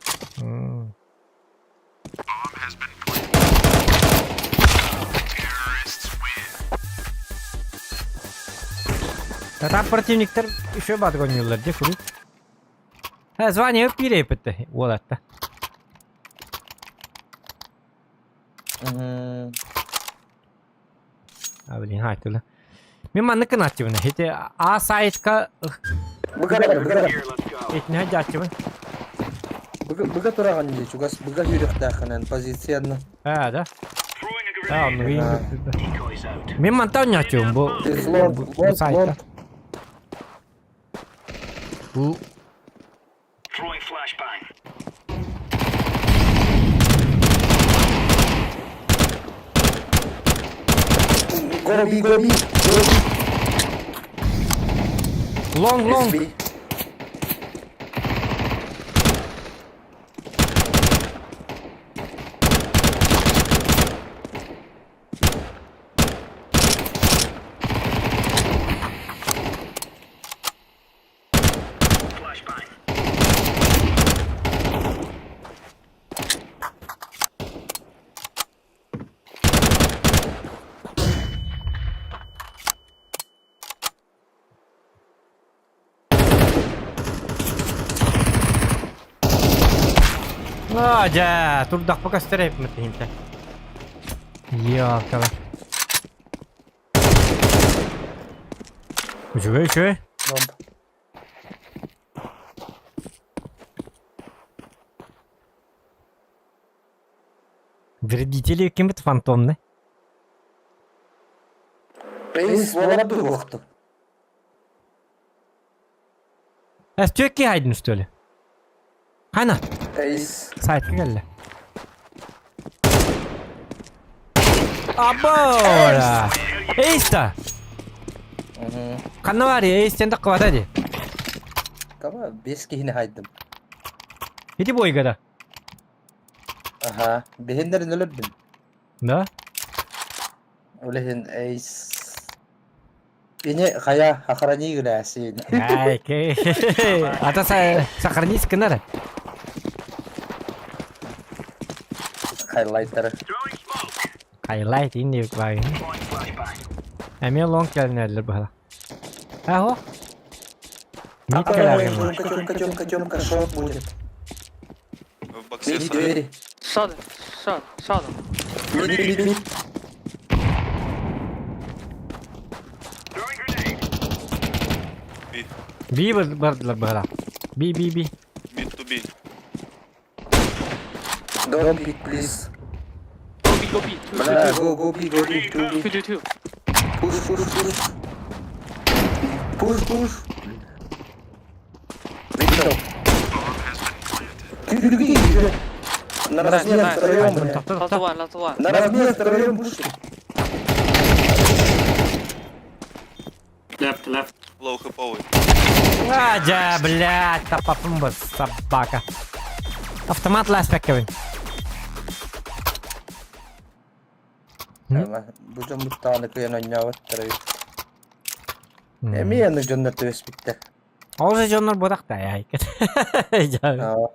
Там противниктер еще подгонилар, где курит. Звание перепыты. Вот это. Блин, хайтыла. Мимо наканативна. Эти А сайтка. Эти не хадятивна. Быга тураган дей, чугас быга юрих даханан позицияны. Да. Ya onu kıyım götürdü. Decoys out. Ben mantar açıyorum bu It's long, bu long, sayta. long. Bu Throwing flashbang. Go B, go B, go B. long. SB. Flashbang. Aja, turdak bekas strip mati inte. Iya, kalah. Şöyle. Bomb. Вредители каким-то фантомны. Reis valla bir baktım. Türkiye haydın üstüyle. Hana, Reis. saytı geldi. Abora. Eista. Kanna var ya, Eista'nda kıvat hadi. Tamam, beski yine haydım. Hadi boy kada. Aha, behenlerin ölürdüm. Da? Ölehin Reis. Beni kaya hakarani gülesin. Ay, ke. Ata sakarnis kenara. Highlighter. Throwing smoke. Highlight ini bak. Throwing flashbang. Emir long geldiler bana. Aho. Mid gelir. Качемка, шот будет. В боксе Мид сайт. двери. Садом. Мид. Throwing grenade. B vardılar bana. B. Mid to B. Don't pick, please. Go B. Bana, go B, go B. Two. Push. Push. Window. Yürü. На размен втроем, бля. Last one. На размен втроем пушки. Left. Low хэповый. Aja, блядь, топопом бы, собака. Автомат ласпек, Кевин. Bu can mutlağını kıyan oynağı vattırıyor. Emeğini canına tövs bitti. Olsa jonlar bodak da ya. Let's go.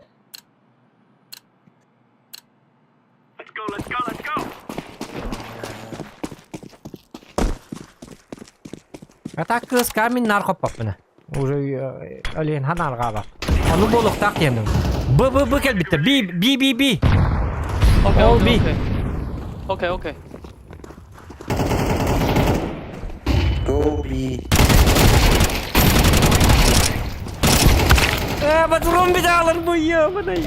Atak kız kamin narko papına. Уже alien hanar gaba. Onu boluk tak yedim. Bu gel bitti. B. All B. Okay. Go B. Patron bir daha alır bu ya bana ya.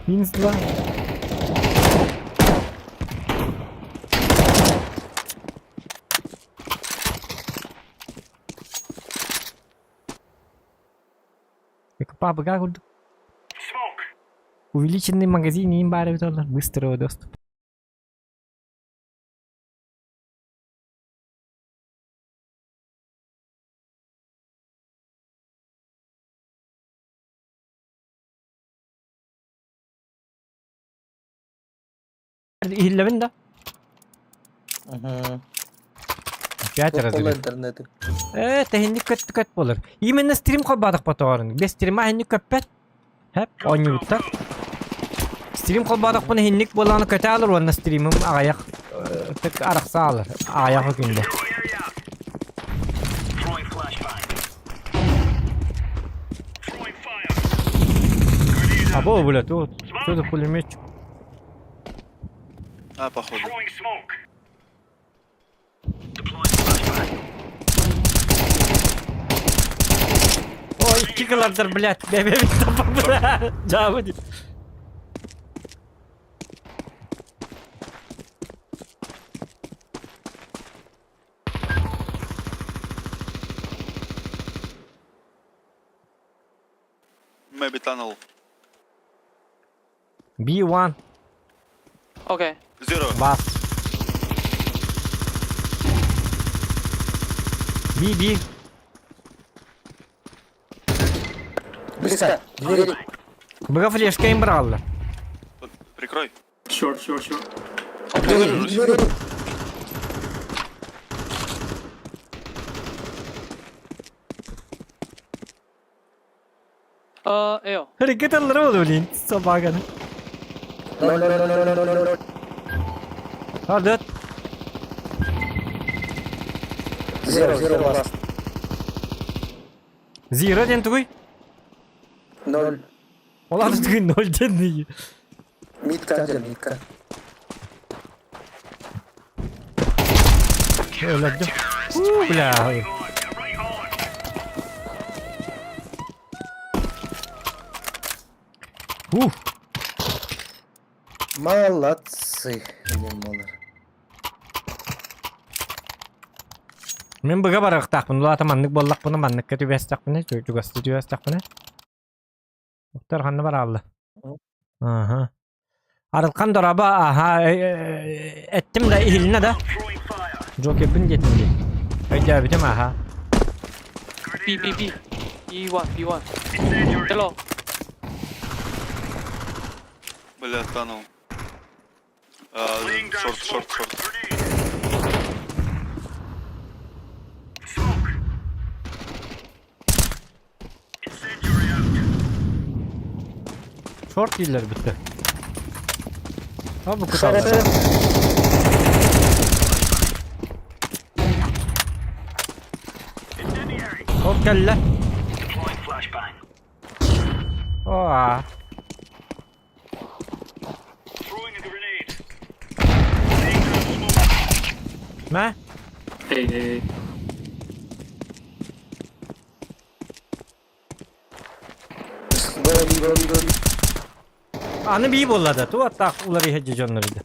Insla. Папа, как Smoke. увеличенный магазин им барит быстрого доступа. Hillen da. Пятеро Попал зря. интернеты. Техник kötü болар. Именно стрим кылбадык батагарын. Без стрима хенник көппет. Hep oynuyorlar. Stream kılbadık bunu hinlik bolağını kötü alır onda streamim ayak tık araksa alır. Ayak günde. Throwing flashbang. Throwing fire. Abo блядь, вот. Что за пулеметчик? А, походу. Throwing smoke. Deploying flashbang. Ой, кикалардар, блядь. Бебе топа, блядь. Джава. tunnel. B1 Okay. Zero. bas. B. Близко. Двери. Быга флешка им брал. Прикрой. Short, short, short. Двери. Eyo. Hareket alır oğlum lan. Sabah kadar. No. Hadi. Zero last. Zero den tuğuy. Nol. Olar tuğuy 0 den diye. Митка. Öyle de. Bla. Right on. Молодцы. Немалар. Men bıga barak takpın. Ula atamanlık bollak bunu manlık kötü bes takpın. Çocuk astı bes takpın. Doktor hanı var aldı. Aha. Arılkan doraba aha ettim de ihiline de. Throwing fire. Çok yapın getirdi. Öyle bitim aha. B. B1. Incendiary. Hello. Бля, tunnel. Laying down Short. smoke. Grenade. Smoke. Incendiary out. Short değiller bitti. Ha bu kadar. Шарапы. Incendiary. Short kelle. Deploying flashbang. Oha. Throwing a grenade. Laying down smoke. Ne? Голи. Anı bir bolladı. Tu atak uları hecce canlarıydı.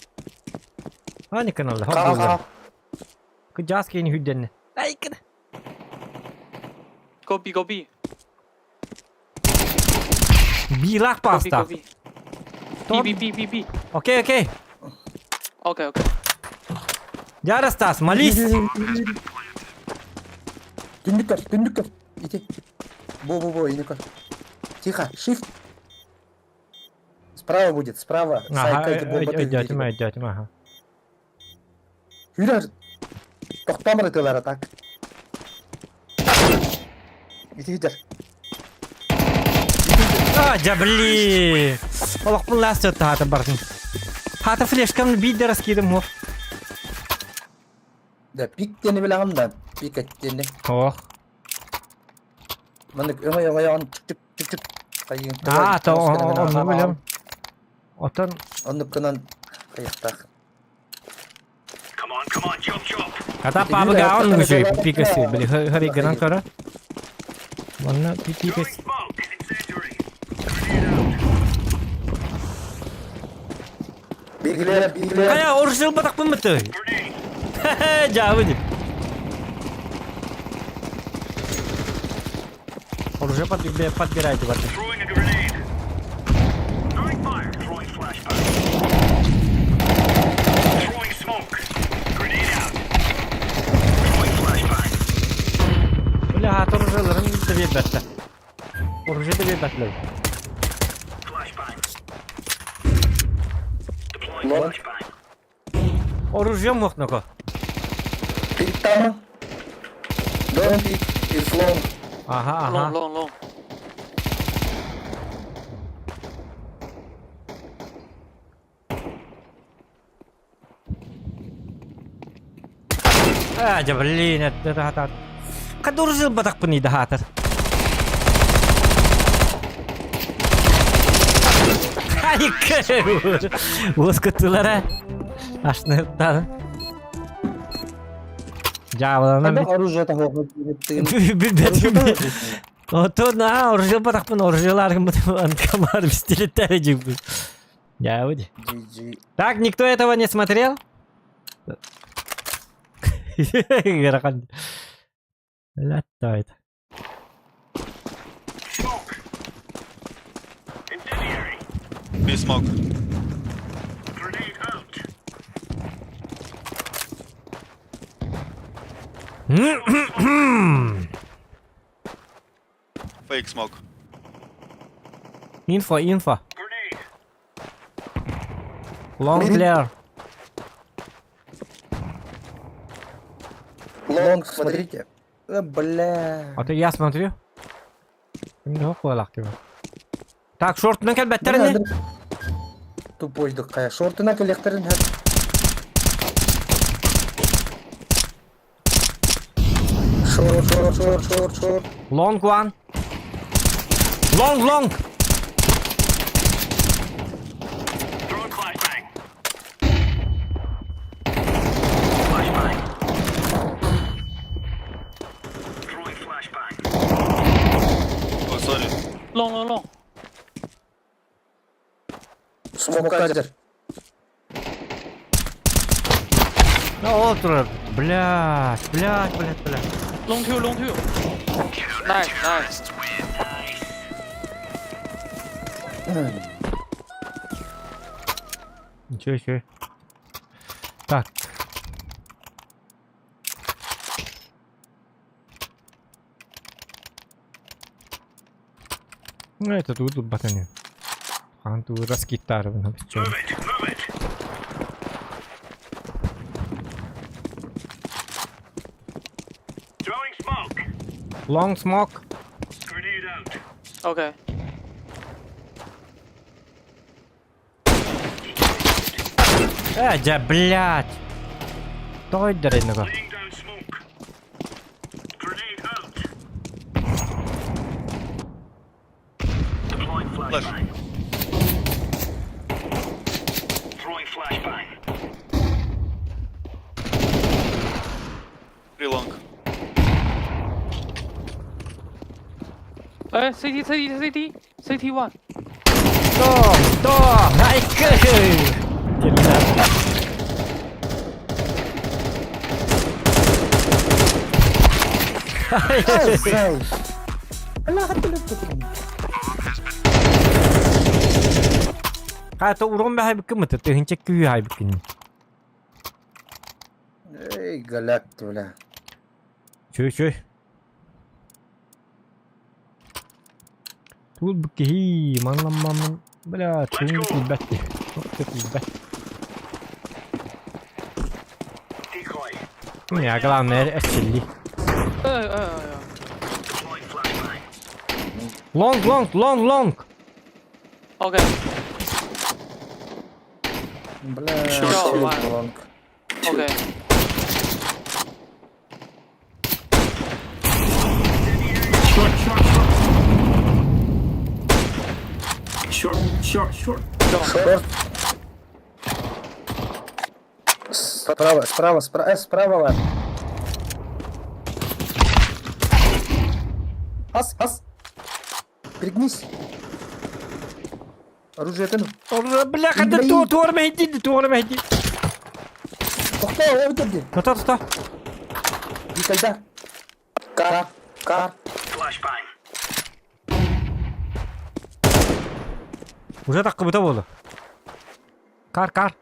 Hani kanalda. Ha Кал. bolladı. Kıcaz keni hüddenini. Aykın. Go B. Bir lak Go pasta. B. Top. B. Okey. Okay. Yarı stas. Malis. Тюндюков. Иди. Во, иди-ка. Тихо, shift. Справа будет, справа. Aha. Сайка эти бомбы. Ödüyorum. Aha. Юля, тоқтамыр етелер так. Иди. А, жабли. Олақ бұл ласты өтті хаты бардың. Хаты флешкамны бейді раскидым о. Да, пиктені білағым да. Пик әттені. О. Мындық өңай чүк. А, то onu білем. Отын. Оннықынан қайықтақ. Come on, jump. Kata pabıga onun şey pikesi. Bili hari geran kara. Bana pikesi. Smoke. Incendiary. Grenade out. Bilgiler. Kaya orijinal batak mı mıtı? Grenade. Cavı değil. Orijinal pat bir aydı batı. Throwing a grenade. Throwing fire. Throwing flashbang. Throwing smoke. Grenade out. Throwing flashbang. Böyle hat orijinalların da bir battı. Orijinal da bir battı. Flashbang. Deploying No. flashbang. Orijinal muhtnako. Пик там. Don't pick. It's long. Aha. Long. Ah, jabli net hatat. Kad orijinal batak pun ida hatat. Hayır. Bos kutulara. Aşnıktan. Cavalanan Когда оружие того bir betim. Oto na orijinal batak pun orijinal kamar bir стиле тережик. Ya udah. GG. Так, никто этого не смотрел? Герахан. Латает. Smoke. B smoke. Grenade out. Fake smoke. Info. Grenade. Long clear. Лонг, смотрите. Бля. А ты я смотрю. Ну, хуйлак gibi. Так, шортынан кел бәттеріне. Тупойдық қая. Шортына көлектерін әп. Шорт. Long one. Long. Throwing flashbang. Flashbang. Throwing flashbang. Oh, sorry. Long. Смокқа жер. Ne otur? Блядь. Long two. Nice. Ничего. Так. Ну, это тут батарея. А тут раскитарывано. Move it. Throwing smoke. Long smoke. Grenade out. Okay. Да, блядь. Той дрынного. Laying down smoke. Grenade out. Deploying flashbang. Throwing flashbang. 3 long. CT one. Том! Найк! Ай. Это урон бы хайбыкын мыты, ты хинчек күйі хайбыкын. Эй, галяк, бля. Чөй. Тут бы кихи, манламмамын. Бля, чөйін кілбәтті. Decoy. Не, главное, эсчили. Deploying flashbang. Long. Okay. Бля, Всё, ладно. лонг. Okay. Short. Шорт. Справа, ладно. Ас. Пригнись. Оружие тяну. Бля, когда туорма иди. Тоқта, өтірді. Тоқта. Никогда. Кар. Flashbang. Уже так кабыта болды. Кар.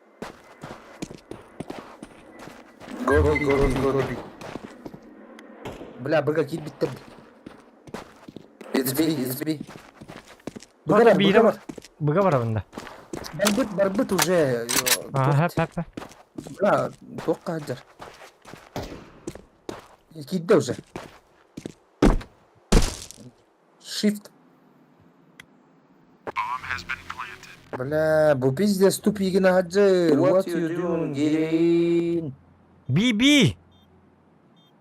Гоби. Бля, быга кит бітті. Избей. Быга бар абында. Барбыт уже. Хэп. Бля, тоққа жар. Китті уже. Shift. Бля, бұл пиздец тупигін хаджи. What you doing, Green? Би.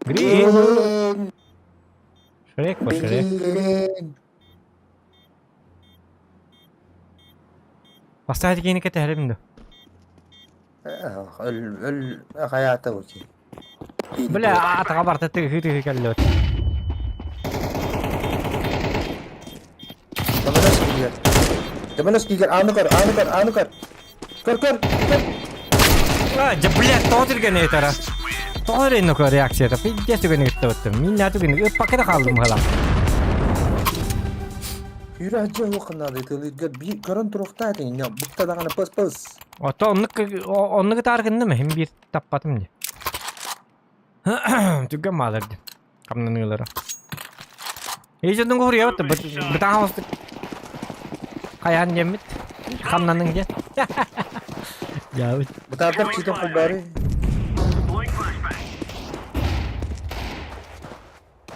Грин. Шрек по шрек. Green. Поставить гейни кете хәребинду. Hayata okey. Бля, атаға барты тыгы кәллөт. Кеманас кигер, аны кар. Кар. Бля, тоотырген етара. Тоорен нөкө реакцияда. Пиздес түгені күтті өттім. Мен нәтүгені өп пакета қалдым ғала. Yürü acı okuna da tılıydı. Bir görün turukta edin ya. Bukta dağına pıs. Ota onluk targındı mı? Hem bir tappadım diye. Tükken bağlardı. Kamlanıyorlar. Heyecanın koruyor battı. Bir tane hasta. Kayan yemit. Kamlanın diye. Ya Bu tarafta çiğdem kubları. Deploying flashbang.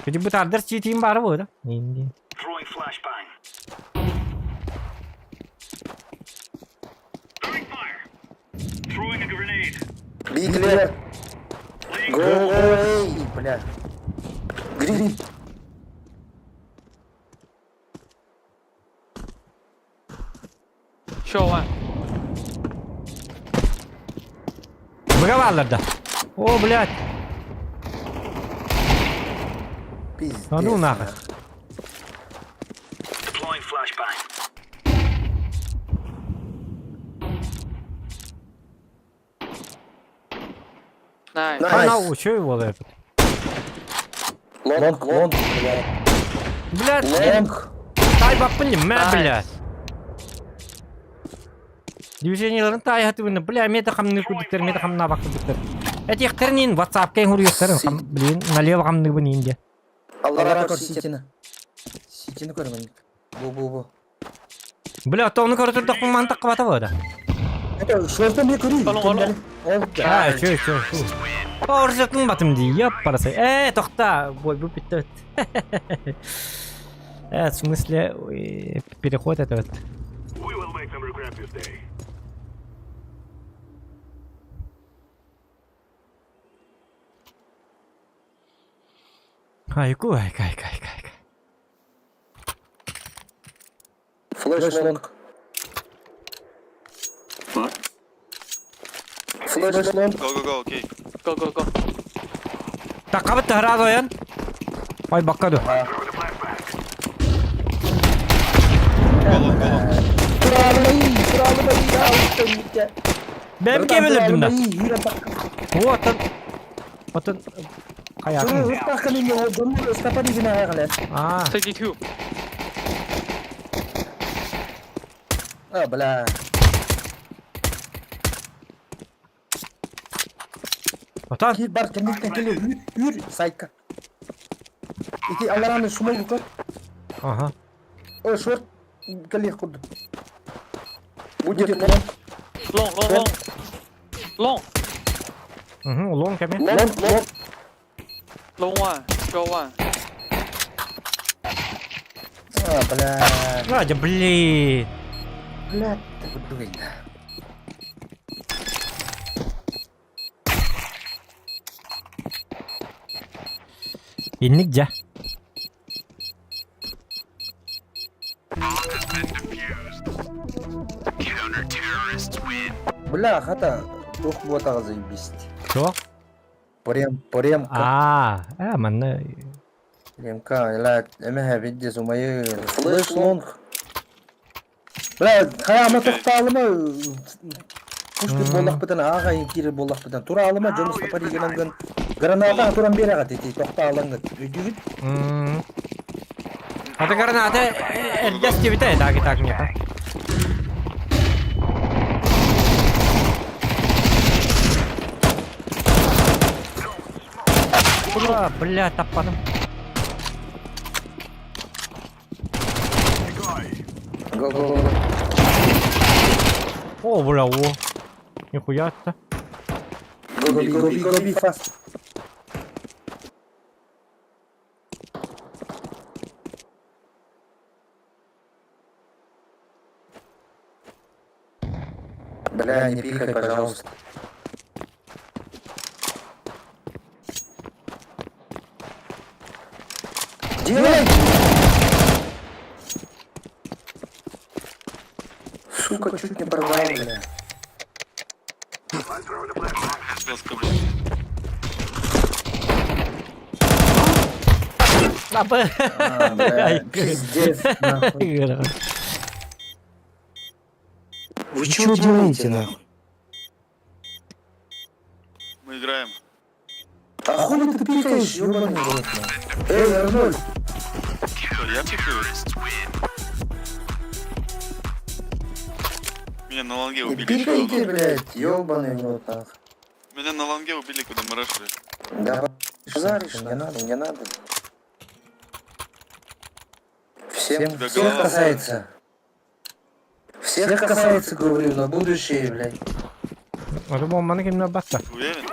Jadi bu tarder cheating baru bu da. Ini. Throwing flashbang. Throwing fire. Throwing a grenade. Bir clear. Go away. Bля. Green. Show one. Bırak varlarda. O блядь. Пиздец. А ну нахуй. Deploying flashbang. Nice. Nice. Ana uçuyor bu da. Long. Bля. Блядь. Long. Tay bakpın mı Nice. блядь. Движениелерин тай хатыбын. Бля, мен де хамны кудыктар, мен де хамна бактыктар. Эти ихтернин WhatsApp кен хуруяктарын хам билин налево хамны бын инде. Аллара кор ситini. Ситini көрмөн. Bu. Бля, тоны көрөтөрдө мантак кыбата бу да. Это шорта не көрү. Алло. Ha, çö. Orjatın batım diye yap parası. Тохта, бой, bu bitti. В смысле, переход это вот. We will make them regret this day. Кай. Флэш лонг. Флэш лонг. Go, okay. Go. Так, кабыт сразу ян. Ой, бакка ду. Ben mi kemirdim de? Otun kayakın. Aa, 62. Bla. otan. Ki bar kendikten geliyor. Yürü. Sayka. İki Allah'ın şuma yukarı. Aha. O short geliyor kudu. Bu jet Long. Long kemi. long. Long one. Show one. Bla. Aja beli. Bla. Betul ya. İnlik ja. Bla hata. Tuh buat ağzı bist. Что? Порем. Mana? Ремка, لا эмеһе видде сумайы флеш лонг. Бля, каяма токталыма. Кушты боллак битен ага кири боллак битен. Тура алыма жомус тапари генен граната туран берага тети токталыңды. Өдүгүт. Ada karena ada Elias di kita ya kita. Бля, таппадым. Го. О, бля, о. Нихуя-то. Go fast. Бля, не пикай, пожалуйста. Делай! Сука, чуть не порвал, бля. Жестко, Apa? Бля, пиздец, нахуй. Вы что делаете, нахуй? Мы играем. А хули ты пикаешь, ёбаный рот, нахуй? Эй, Арнольд! Что, я пикаю? Меня на лонге убили. Бегайте, блядь, ёбаный в рот, ах. Меня на лонге убили, когда мы рашили. Да, жаришь, не надо, не надо. Всем Тебя всех голова касается. Всех касается, говорю, на будущее, блядь. Ora bombani kimlar bastı? Уверен?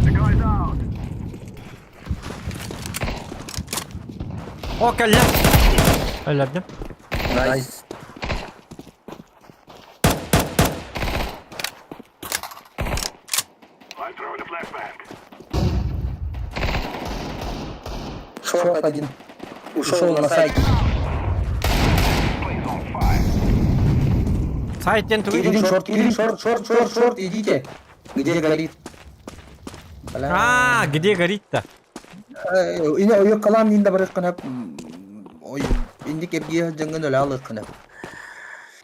The guy's out. O kelle. Öldürdüm. Nice. I'm throwing a flashbang. Шорт один. Ушел на сайт. Place on fire. Sayitten Шорт, идите. Где горит? Бля. Aa, где горит-то? Ine oyo kalan inde bırakın hep. Oy, indik hep giye jangan öyle alırkın hep.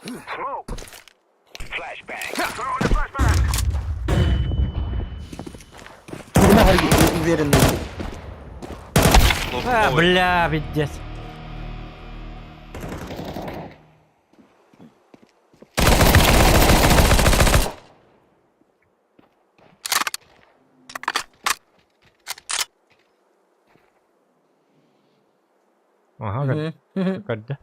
Smoke. Flashbang. Throwing a flashbang. Kırma her üzerinde. Ha, bля, пиздец. Ага, gördü.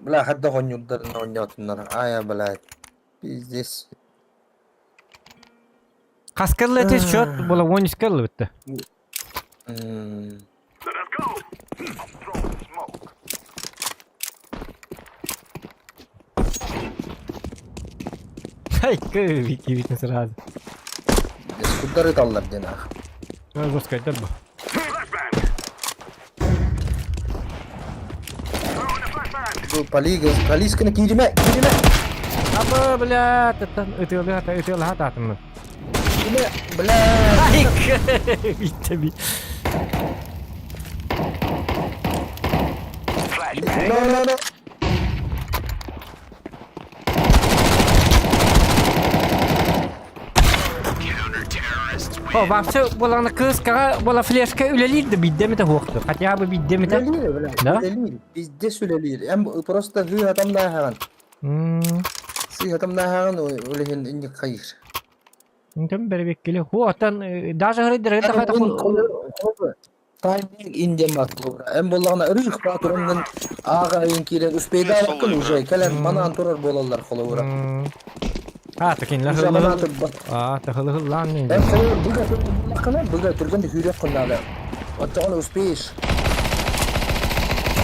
Bla hadda oynatınlar. Aya bla. Pizdes. Kaskırlı ateş şot, bola 13 kırlı bitti. Let us go. Throwing smoke. Hay kı, bitti sırada. Skutları dallar gene. Ne goskaydı bu? Flashbang. Throwing a flashbang. Bu paliskını girme. Apa bля, tetan ötüyor hata atımın. Girme. Bla. Hay kı, bitti. Flashbang. No. O vapse bolana kız kara bola flashka üleliydi bidde mi de hoqtu. Hatta bu bidde mi de? Da? Bizde söyleliyor. Hem prosta hü adam daha hemen. Si adam daha hemen öyle indi kayır.Ntem beri bekle. Hu atan daha hare direkt daha Timing indi makbul. Hem bollağına ırık patronun ağa inkiren üspeyde akın uje. Kelen bana antorar bolallar kolavura. Ha takinler Zaman hılı. atıp Aa tahılı lan ne? hem kolavur buga turgan de hürriyet kılnalı. Hatta onu üspeyiş.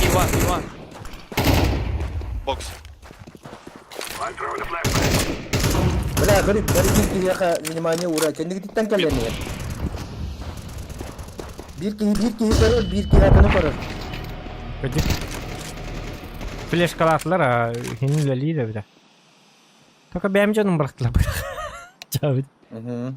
E1. Бокс. I'm throwing a flashbang. Bela garip bir yaka minimanya uğra. Kendi gittikten kelleni. Bir ki parar, bir ki hatını parar. Gıcık. Flash kalatlar ha. Hinleli de bir de. Taka benim canım bıraktılar. Cavit. Hı.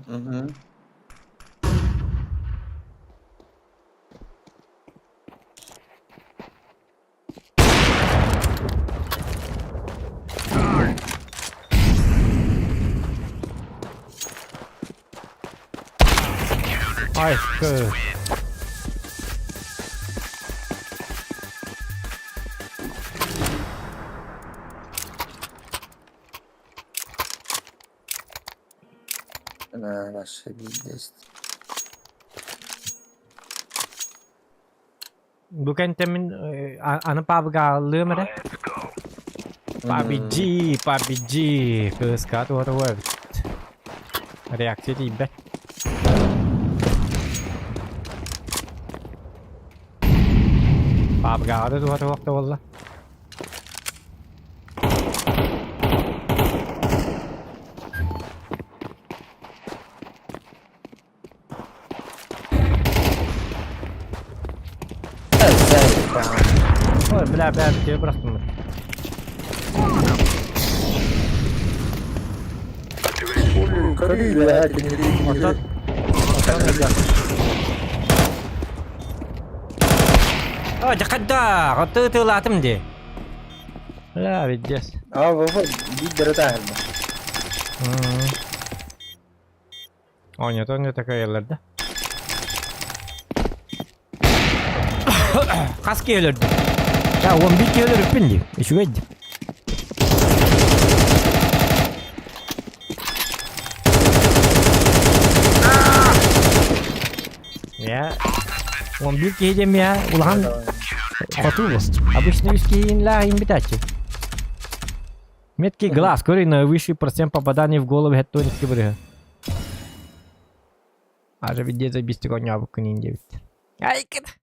Ay kız. Ana başka bir dest. Bu kentemin anı pabgallığı mı da? PUBG. Kız kat o da var. Reaksiya değil be. Pabgallığı da var da valla. Oy bla bir şey bıraktım ben. Karıyla her gün Otan. Oh jakada, kau tu lah tem je. Lah bijak. Aa baba bir dere dahil. Oynata kayarlarda. Kask gelirdi. Ya 11 gelir öpündü. Şu geldi. Ya 11 giyeceğim ya. Ulan kotu bu. Обычно виски лагаем битачи. Меткий глаз, который на высший процент попаданий в голову геттоники брига. Аже виде забисти коня букунин девит. Айкет.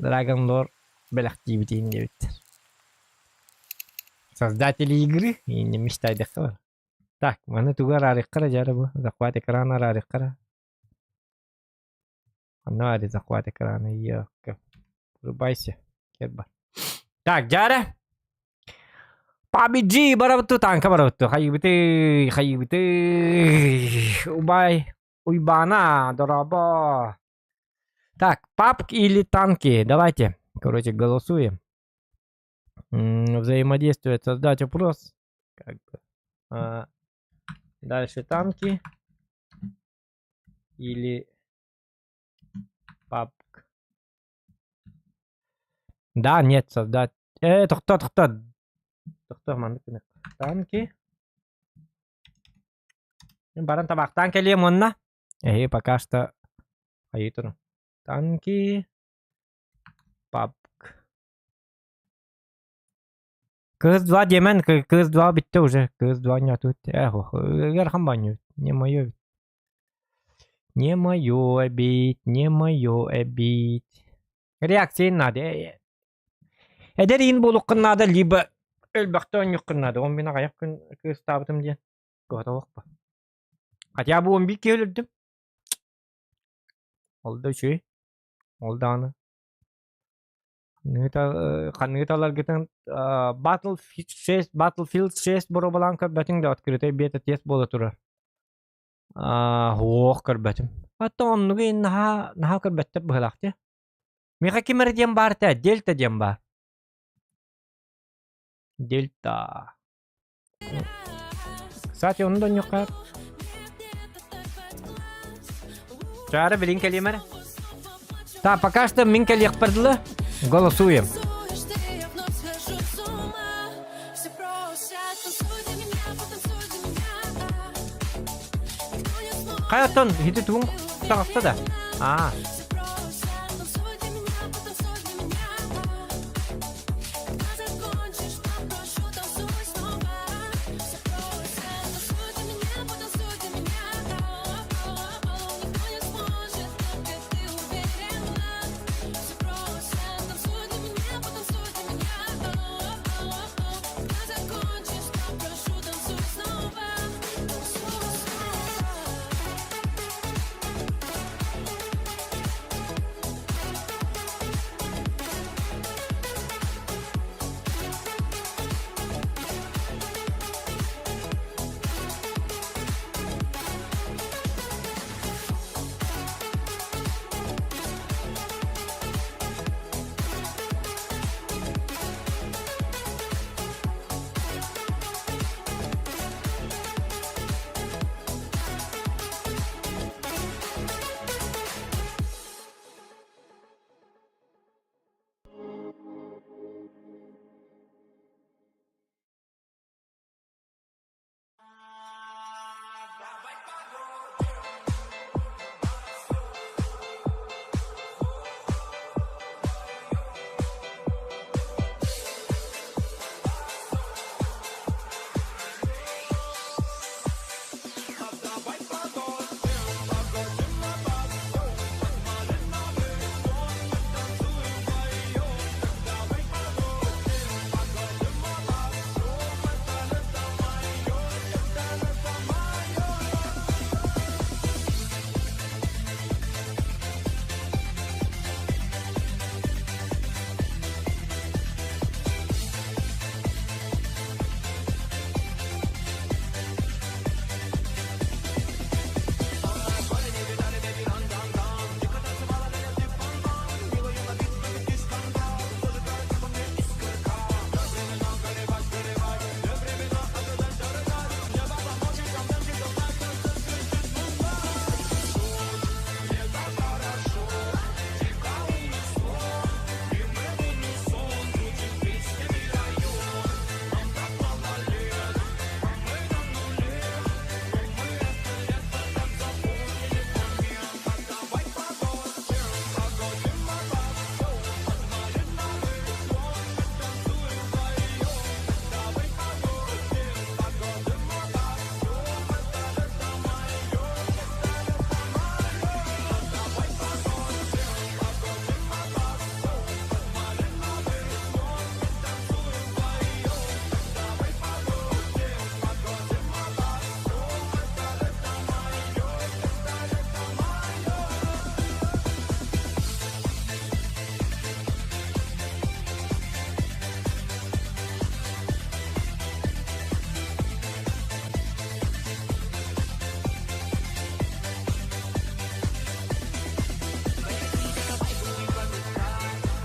Dragon Lore белактивитин девит. Создатели игры и не мечтай дехва. Так, мана тугар ариккара жарабу. Захват экрана ариккара. Анари захват экрана. Ёка. Врубайся. Керба. Так, Джара. PUBG барабту танка барабту. Хайбты. Убай. Уйбана. Дораба. Так, папки или танки? Давайте, короче, голосуем. Взаимодействует, создать опрос. Как бы. Дальше танки. Или папк. Да, нет, создать. Кто? Танки. Баран табак. Танки лимонна. Пока что. Айтуну. Танки. Папк. КС-2 демен, КС-2 битті уже. КС-2 нету. Верхом баню. Не мое. Не мое обить. Реакция надо. Эдерин болуқын надо, либо элбақтан юқын надо. Он мені қаяқ күн КС табытым ден. Көті оқпа. Хотя бы он бик келірдім. Oldu şey. Oldu anı. Kanıtalar giden Battlefield 6 buru balan körbetin de открытый beta test bola turar. Hoğ körbetim. Hatta onu gen naha körbette bıhlaktı. Meka kimer diyem bar ta Delta diyem bar. Delta. Kстати, onu da yok. Чара, блин, калимер. Так, пока что Минка Лехпардла. Голосуем. Хаятон, иди тун. Так, что да?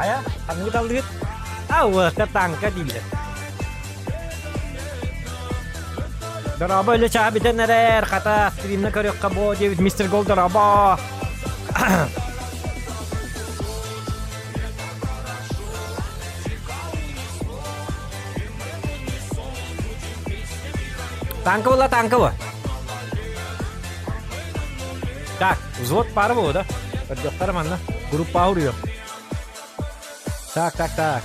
Aya, kan kita lihat. Awas ketangka dia. Daraba öyle çabiden neler kata stream'ne karıyor kabo David Mr. Gold daraba. Танка была. Так, взвод пару, да? Поддёхтар манна. Группа аурио. Так.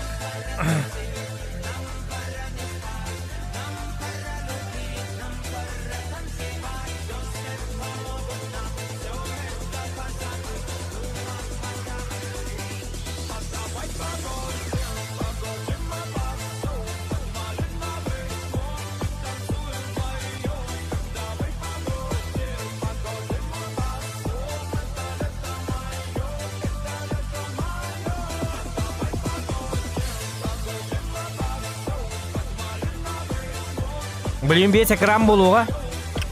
Блин, весь экран болуға.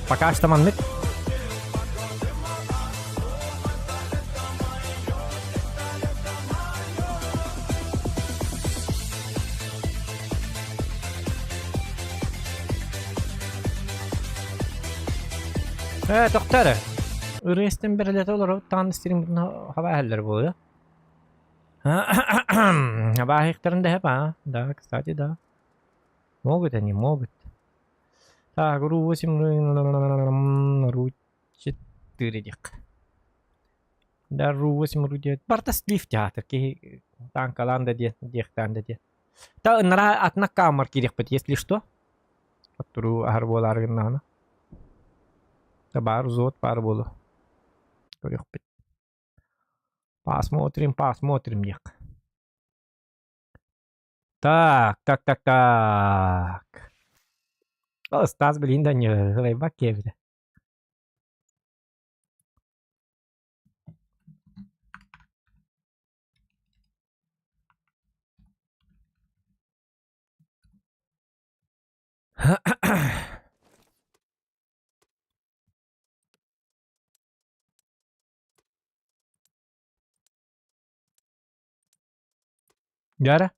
Пока аштаман мет. Тоқтары. Үрестен бірлеті олар таң істерін бұтын хава әлдер болуы. Хава хектарында хеп, да, кстати, да. Могут они, могут. Так, ру 8, ру 4 дек. Да, ру 8, ру 9. Барта слив театр, ки танкаланда дехтанда де. Та нара атна камер кирих пет, если что. Вот ру арболар гнана. Та бар зот пар болу. Кирих пет. Посмотрим, дек. Так. Стас, блин, да не райбак кевиде. Яра,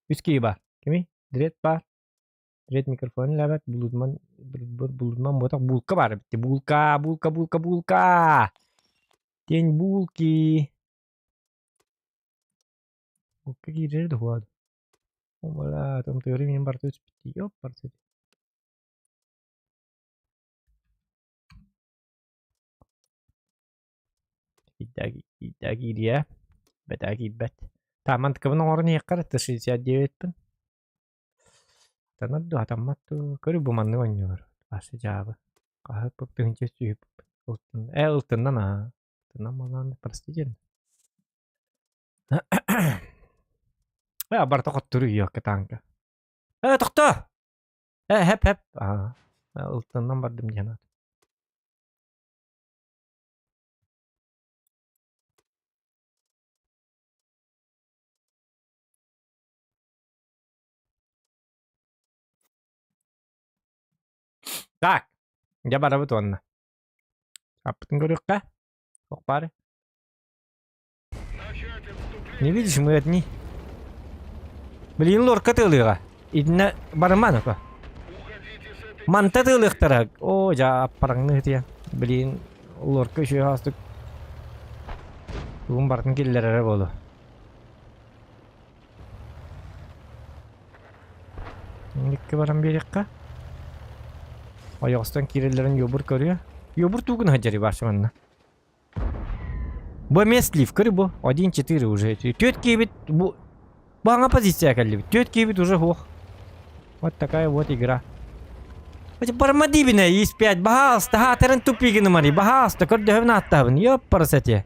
üski бар. Kimi? Direkt бар. Direkt mikrofonu labat bulutman botak bulka var bitti. Bulka. День булки. Bulka girer de huad. Ola, tam teori min bartu bitti. Yok bartu. Gidagi dia. Bet. Taman tkabın orni yakar taşı siyadiyettin. Tanıdı atamattu körü bu manlı oynuyor. Başı cevabı. Kahve pöptüğünce suyup. Elton'dan ha. Elton'dan malan prestijen. Ya barta kotturuyor ke tanka. Tokta. Hep. Elton'dan bardım canat. Так, я барабы тонна. Аптын көрөкка? Ок бары. Не видишь, мы одни. Блин, лорка тылыга. Идна барманыка. Манта тылыктара. О, жа аппараңны тия. Блин, лорка еще астык. Бүгүн бартын келлер болду. Никке барам берекка? Ayaktan kirelerin yobur körüyor. Yobur тугун хаджари баршаманна. Бу местлив көрү бу. 1-4 уже. Тётки бит бу. Баңа позиция калли. Тётки бит уже хох. Вот такая вот игра. Вот бармади бине из 5 бахаста хатерен тупигин мари. Бахаста көрдөбүн аттабын. Ёппарсате.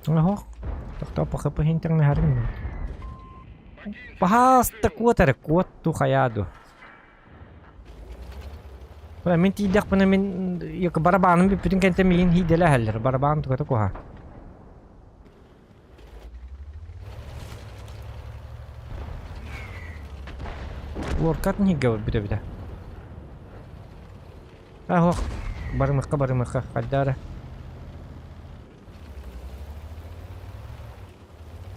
Охо. Токто похапы хинтерне харин. Basta kuota tu kayado. Wala min tidak pa namin yung baraban mi piting kente min hidela heller baraban to ko ha. Workat ni gaw bida. Aho barmaka kadara.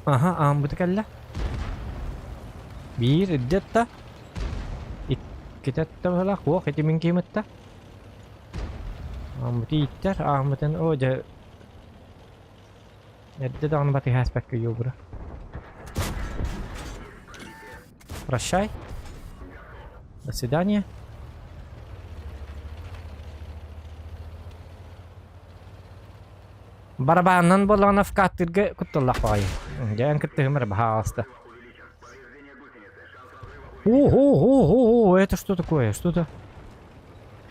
Aha, ambıtı kella. Bir iddet da. İki tette bala kuak eti min kimetta. Ambıtı itter, ambıtın oca. Edde de onu batı hasbek yiyor bura. Прощай. До свидания. Барабаннан болана в каттырга кутталлах байы. Жан кыттыгымыр бахаста. О, это что такое? Что-то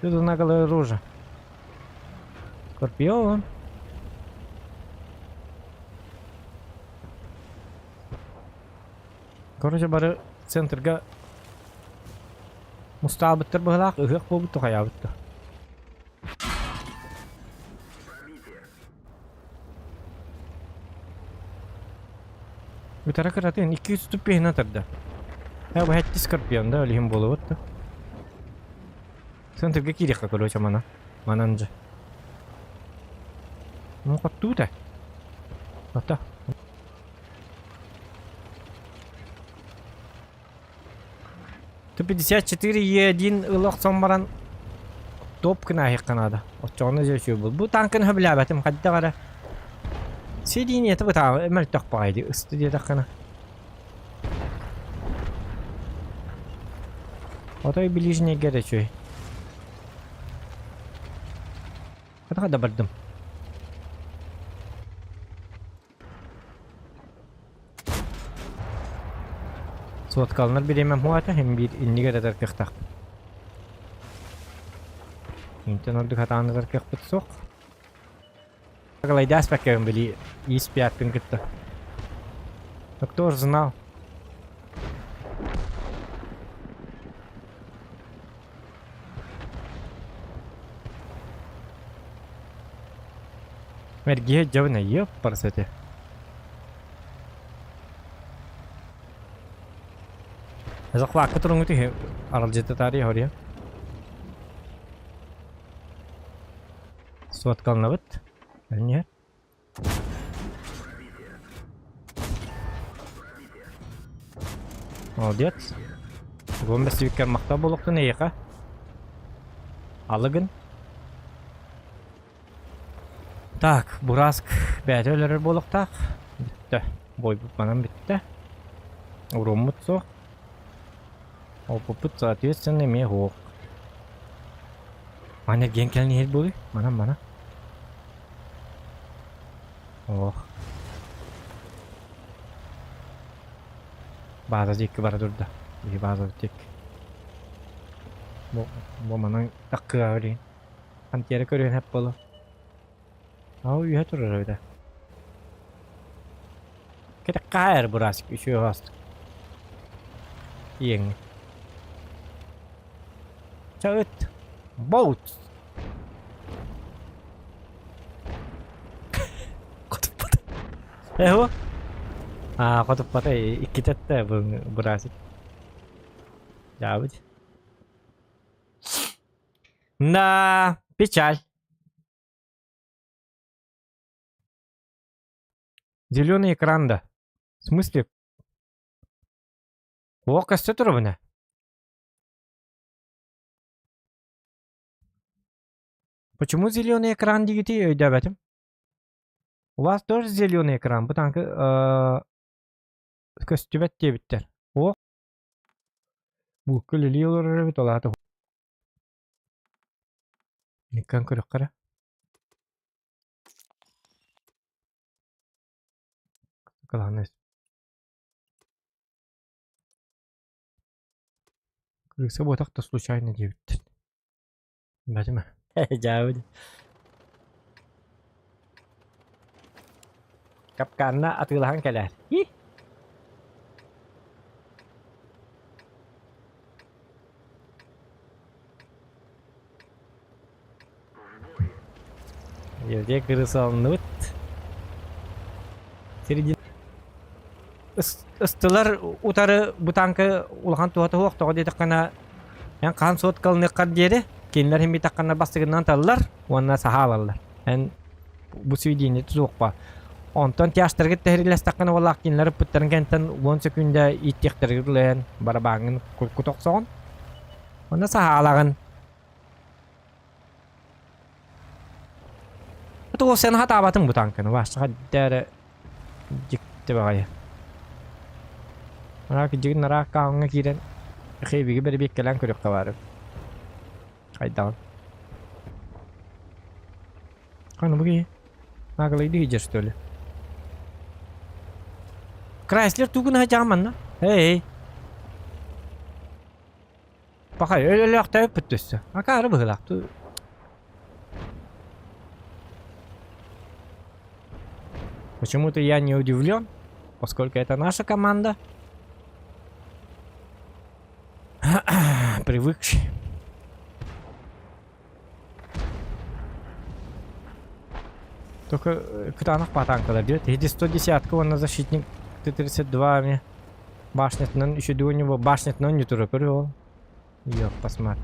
наголое рожа. Скорпион. Короче, бары центрга мустабыттыр быгылак, ыгык болбутtu хаябытты. Ütara kıratın 200 tutup bir hinatırdı. Ya bu hetti Scorpion da ölühüm bolubuttu. Центрга кирика, короче, мананжа. Ну, как тут, Вот так. Т-54Е1 ылық сонбаран топ кына хекканада. Отчоны жешүү бул. Бу танкын хөбләбәтим хадда гара. Сидинеті бұта әмәл тоқпайды. Студия таққана. Отой ближний горячой. Қада бардым. Суаткалынар биремем хуата, hem bir ilniga da tarkıqtaq. Inten ordu katağını tarkıq bit soq. Agalay das bakıyorum bili ispiyatın gitti. Doktor знал. Mergiye javna yep parsete. Azak vakti turun itu aral jeta tari horiya. Suat kalna bit. Belnya. Молодец. Гомбе сивиккер мақта болуқты нейқа. Алыгын. Так, бураск бәді өлерер болуқтақ. Бітті. Бой бұпманан бітті. Урум мұтсоқ. Опыт, соответственно, мегок. Mana gengkelni hit boleh? Mana? Oh. Baza dik bara durda. Bir baza dik. Bu mana takı ari. Antiere körüyen hep bolu. Au yuha turur öyle. Kita kair burası şu hast. Yeng. Çağıt. Boat. Kotupat. O? Kotupat iki tette burası. Jawab. Да, печаль. Зеленый экран, да. В смысле? О, кастетировано. Почему зеленый экран дигити ödebetим? У вас тоже зеленый экран. Bu tankı köstübet diye bitter. O. Bu külülüyorlar evet olatı. Nikkan kırık kara. Kalanız. Kırıksa bu takta случайно diye bitter. Bence mi? Jauh. Kapkanna atılan keler. Ih. Yerде kırısalınıt. Seridi. Istılar utarı bu tankı ulağan tuhatı hoq toğu dedi kana yang kan suat kalını kad yeri. Kendiler hem bir takana bastığından talılar, onunla sahalarlar. Yani bu söylediğini tutukpa. Ondan tiyaştırgı tehriles takını valak kinleri pıttırın kenten 10 sekünde ittiyaktargırlayan barabağın kutok son. Onda sahalağın. Bu sen hata batın bu tankını. Başka dere jikti bagaya. Merak jigin narak kaunga kiren. Xeybigi beri bekkelen körük kavarı. Haydan. Kanı bu ki. Nagalaydı hicir öyle. Chrysler tugun ha jaman na. Hey. Bakay öyle yakta öpüttüsü. Akarı bıhlaktı. Почему-то я не удивлен, поскольку это наша команда. Привыкший. Только кранах по танкалар идет. Эти 110-ка, он на защитник Т-32 мне. Башнятынан, еще до него башнятынан не туры көрüyor. Yok, посмотри.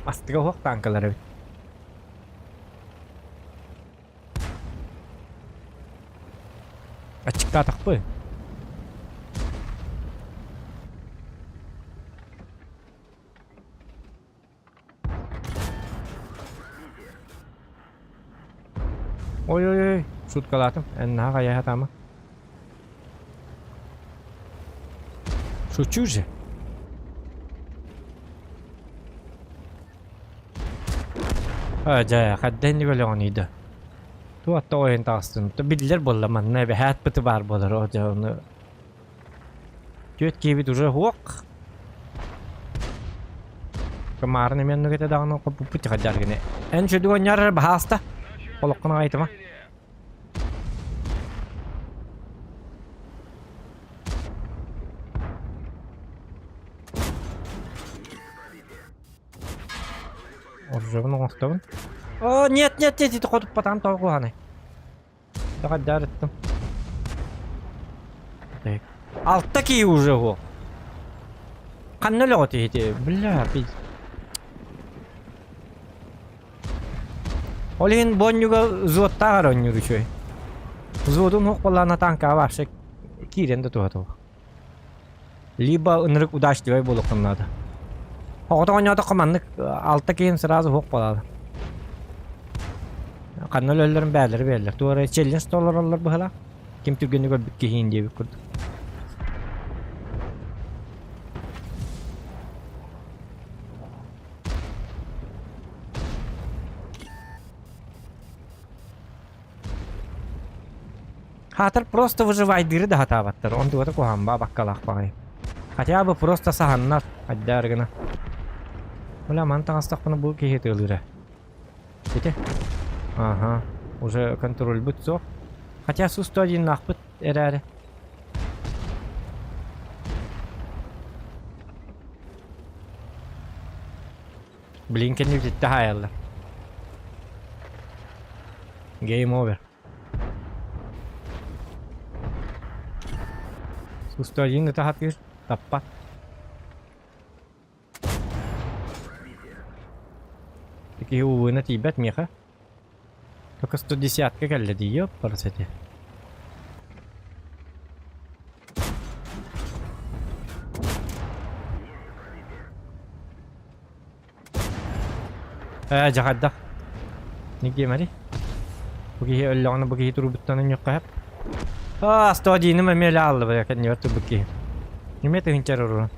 Астыга хоқ танкалар бит. Açıkta atak bu. Oy oy oy. Şut kalatım. Enna kaya hatama. Şutçu же. Aja, kadden böyle onuydu. Tu hatta oyun taastın. Tu bildiler bollaman. Ne be hayat bıtı var bolar o da onu. Göt gibi durur hok. Kemarin emen kita dağını kapı pıtı kadar gene. En şu dünyar bahasta. Olakına ait ama. Orjavını oktavın. О, нет, это ходит по там толгуаны. Давай дарыттым. Так. Алттаки уже го. Каннеле оти эти, бля, пиз. Олин бонюга зоттар онюру чой. Зодун хок балана танка вообще киренде туату. Либо ынрык удачливый болуқым надо. Оғда ойнады командык алттаки сразу хок балады. Kanal öllerin bəyləri verirlər. Doğru challenge dolarlar bu hala. Kim türgünü gördük ki hindi bir kurdu. Хатар просто выживайдыры да хатаваттар. Он дуата кухамба баккалах багай. Хотя бы просто саханнар аддаргына. Бля, ман таңастақ бұны бұл кейхет ылыры. Бете? Ага, уже контроль бытцов. Хотя Су-101 нахпыт эрәрі. Блинкен не бітті хайалар. Game over. Су-101 это хатыр таппат. Такие увы на тибет меха. Только 110-ка келді дейіп парасети. Жағадда. Неге мәри? Бұгей өліғаны бұгей тұру бұттанын yok қайып. 101-ні мәмелі алды бұя кәдіне өтті бұгей. Неметі ғынчар ұру.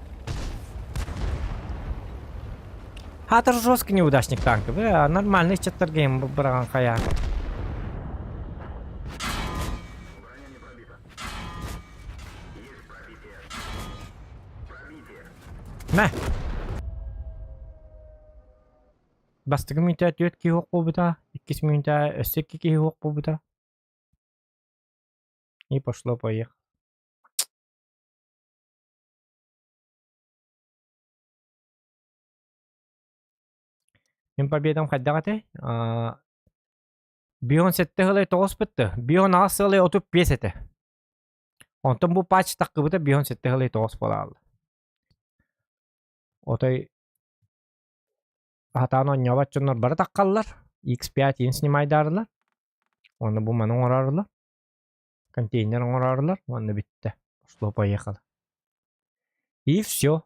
Хатыр жестко неудачник танка. Нормальный чаттар гейм бұраған қая. Мә. Бастығы мүнті өт ки хоқ бұда. 2 мүнті өстек ки хоқ бұда. И пошло поехал. Мен победам қайдағатай. Бион сетті ғылай тоғыз бұтты. Бион ағысы ғылай отып 5 еті. Онтын бұл патч таққы бұта бион сетті ғылай тоғыз бола алды. Отай хатаны ойнабат жонлар бары таққалылар. X5 ен снимайдарылар. Onu bu manın orarlar. Контейнерин орарлар. Onu bitti. Пошло, поехало. И все.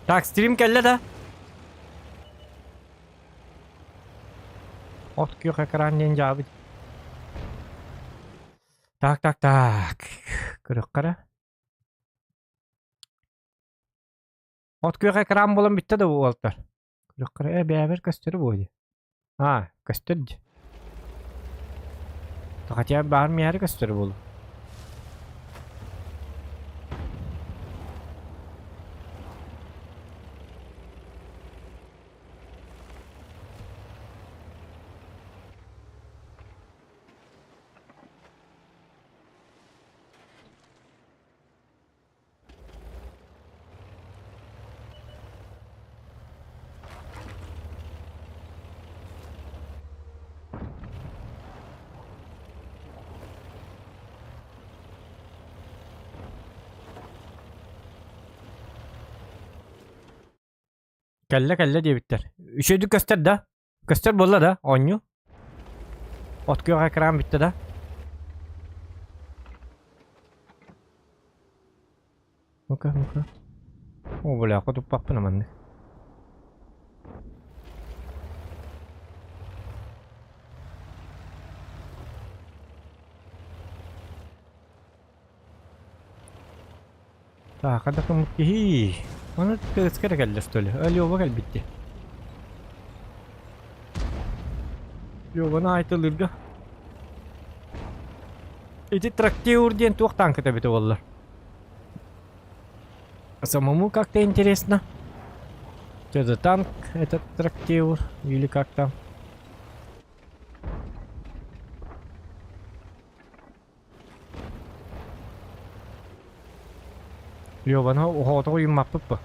Так, стрим келді да. От күйік экраннен жабы. Так. Көрік қара. От күйік экран болын бітті да бұл олттар. Көрік қара, бәбір көстері болды. Көстері. Хотя бар мәрі көстері болды. Kelle diye biter. Üşüdü göster da. Göster bolla da. Onyu. Otkuyor ekran bitti da. Muka. O boleh aku tuh apa namanya? Tak, ada kemukih. Mana sekarang geldi stoli. Ölüyor bak bitti. Yo bana ait olurdu. Эти трактир день тух танка тебе то самому как-то интересно. Что за танк этот трактир или как там? Ёбана, ухото им маппа.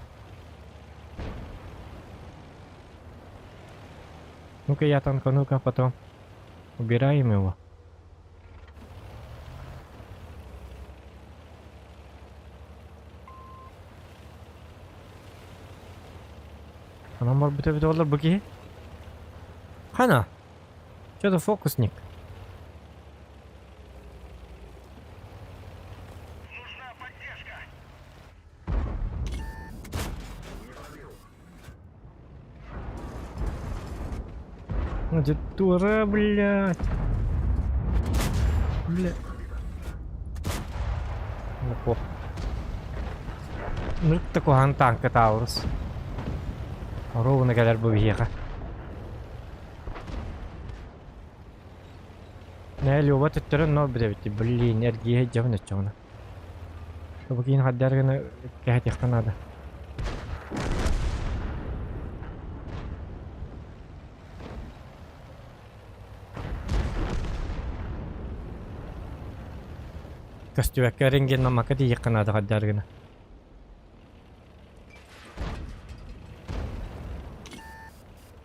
Ну-ка я танка, ну-ка потом. Убираем его. Она может быть $1 быки? Хана. Что-то фокусник. Ну ты дура, блядь. Ну по. Ну такой танк Таурус. Ровно kadar bu vieja. Не, Лёва, ты терно, блядь, блин, энергия джавна чёна. Богин хаддаргана кахать их надо. Костюк ренген на макати якнада хаддаргана.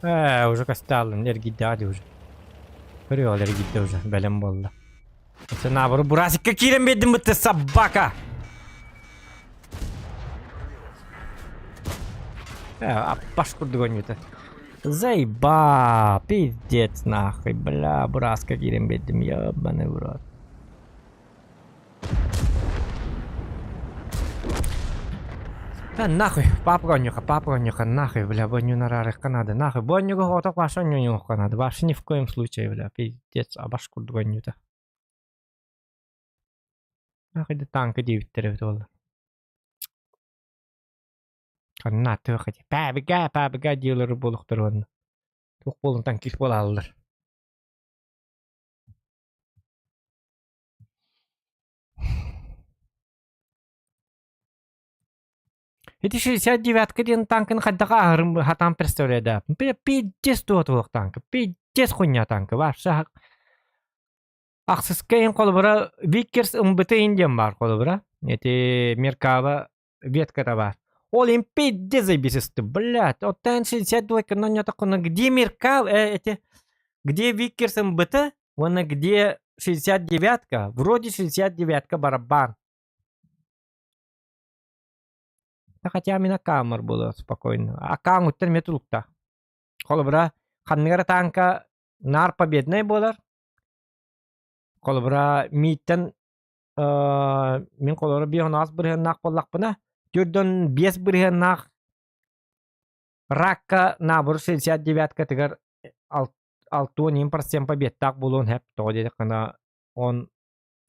Уже костал, энергия дали уже. Перевал энергия уже, белем болла. Это наоборот, бурасик, какие медым ты собака! Пашку догоню-то. Заеба, пиздец нахуй, бля, бурас, какие медым, ебаный в рот. Нахуй, папронюха, нахуй, бля, боню на рарых Канады, нахуй, боню готов вашу нюню Канады, ваш ни в коем случае, бля, пиздец, а башку дгоню-то. Нахуй, да танка $9. Канна, ты хотя, пабега, дилеры болух тұрғанны. Тух болын танкис бол алылыр. Эти 69-ка ден танкын хаддаға ағырым хатан представляет. Пиздец туот олық танк. Пиздец хуйня танк. Вообще Aksıska en kolubra Vickers ımbıtı indian var kolubra. Eti Merkava ветка var. Олимпийде забисисты, блядь. Вот там 62 но не такой, где Меркав, где Виккерс МБТ, вон где 69-ка, вроде 69-ка барабан. Да хотя меня камер было спокойно. А кам уттер метрукта. Колбра, ханнера танка нар победный болар. Колбра миттен мен колбра бион аз бирен нак боллак бына. Түрдөн 5 бирен нак ракка набыр 69-ка тигер 6-10% победтак болуун хеп. То деди кана он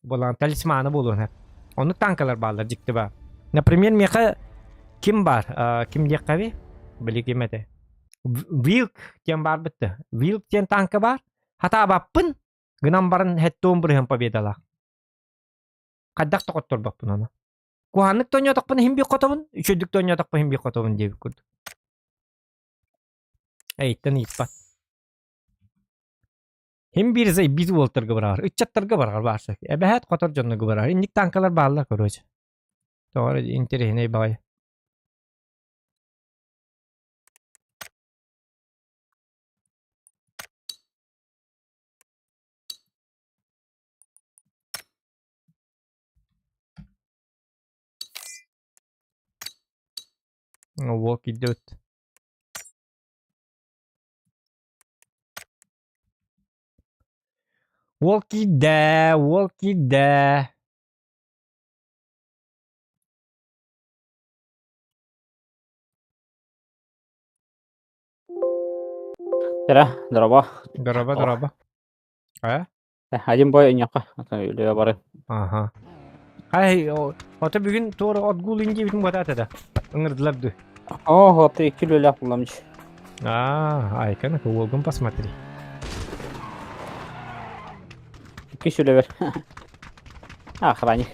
болан талисманы болуун хеп. Onu tankalar bağlar dikti ba. Например, меха kim бар? Kim декави? Били кимете. Wilk тем бар битти. Wilk тем танка бар. Хата баппын. Гынан барын хеттон бирен победала. Каддак токоттор баппын аны. Куаннык тоньотокпын химби котобун, үчөдүк тоньотокпын химби котобун деп көрдүк. Эйттен иппат. Химбирзей биз болтурга барар, үччаттарга барар башы. Эбехет котор жоннуга барар. Инник танкалар баалар көрөчү. Тоора интересный бай. Walkie Dead. Walkie Dead. Здорово. Дороба. Один бой няка. Или бары. Ага. Ай, ото бүгүн туура отгул инди битим батат да. Ыңырдыларды. О, ты кило ляп ламч. Айкана кулгун посмотри. Кишуле бер. Охранник.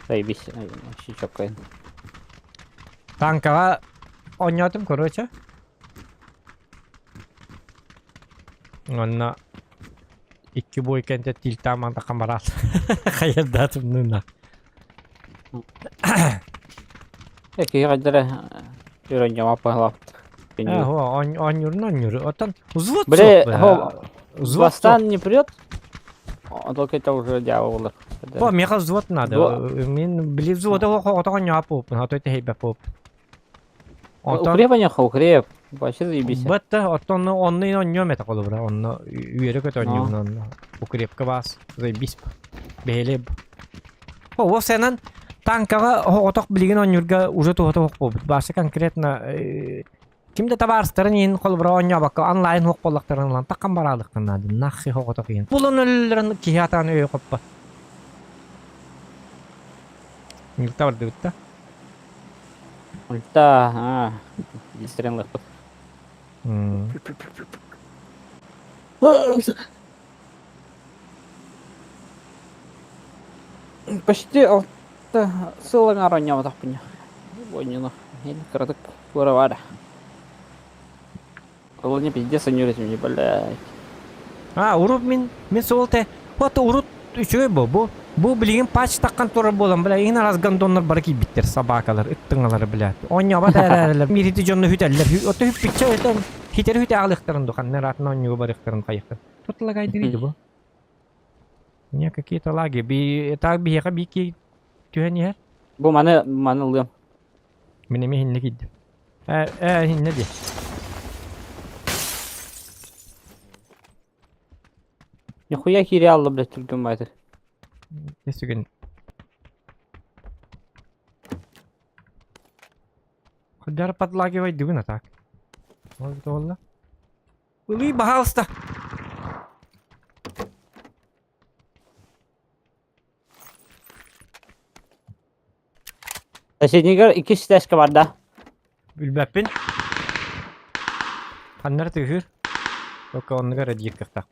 Заебись. Щичок кайын. Танкага ойнотум, короче. Онна 2 бой кенте тилтаманда камарат. Каядатым нуна. Эки гаддара үйрөнгөм апалап. Он отан взвод. Бля, взвод не прет. Только это уже дьявол. По меха взвод надо. Мен бли взвода отан япоп, а то это хейба поп. Укреп не укреп. Вообще заебись. Бата отан онны оннём это колобра. Он үйрөк өтөнүм он. Укрепка бас. Заебись. Белеб. О, сенен танкага оток билген онюрга уже туото хок башы конкретно кимде табарстарын ен колбра оння бакка онлайн хок боллактарын лан таккан баралыктан нады нахи хок оток ен булун өллөрүн киятан өй коппа нилта бар дебитта Ульта, дистренлык. Почти сылың ароньяма тақпыня. Бойнина. Ел кырдык бұрывада. Ол не пиздец анюретим, не блядь. Уруп мен солте. Вот урут үчөй бу билген патч таккан тура болам, бля. Ин раз гандоннар бар ки биттер собакалар, ыттыңалар, блядь. Онья бат әрәләр. Мирити жонны хүтәлләр. Ото хүппичә этен. Хитер хүтә алыктырын дукан, наратын онья барыктырын кайыктыр. Тутлагай дириди бу. Не какие-то лаги. Так бияка бики тюхәнияр. Бу маны лым. Минеме хинне кидди. Хинне ди. Нихуя хириаллы, блядь, түргөн байтыр. Кесүген. Кудар подлагивай дугна так. Вот олла. Ули бахалста. Соседнигер 2 стежка бар да. Билбәппин. Ханнар тыгыр. Только онныгар адиек кахта.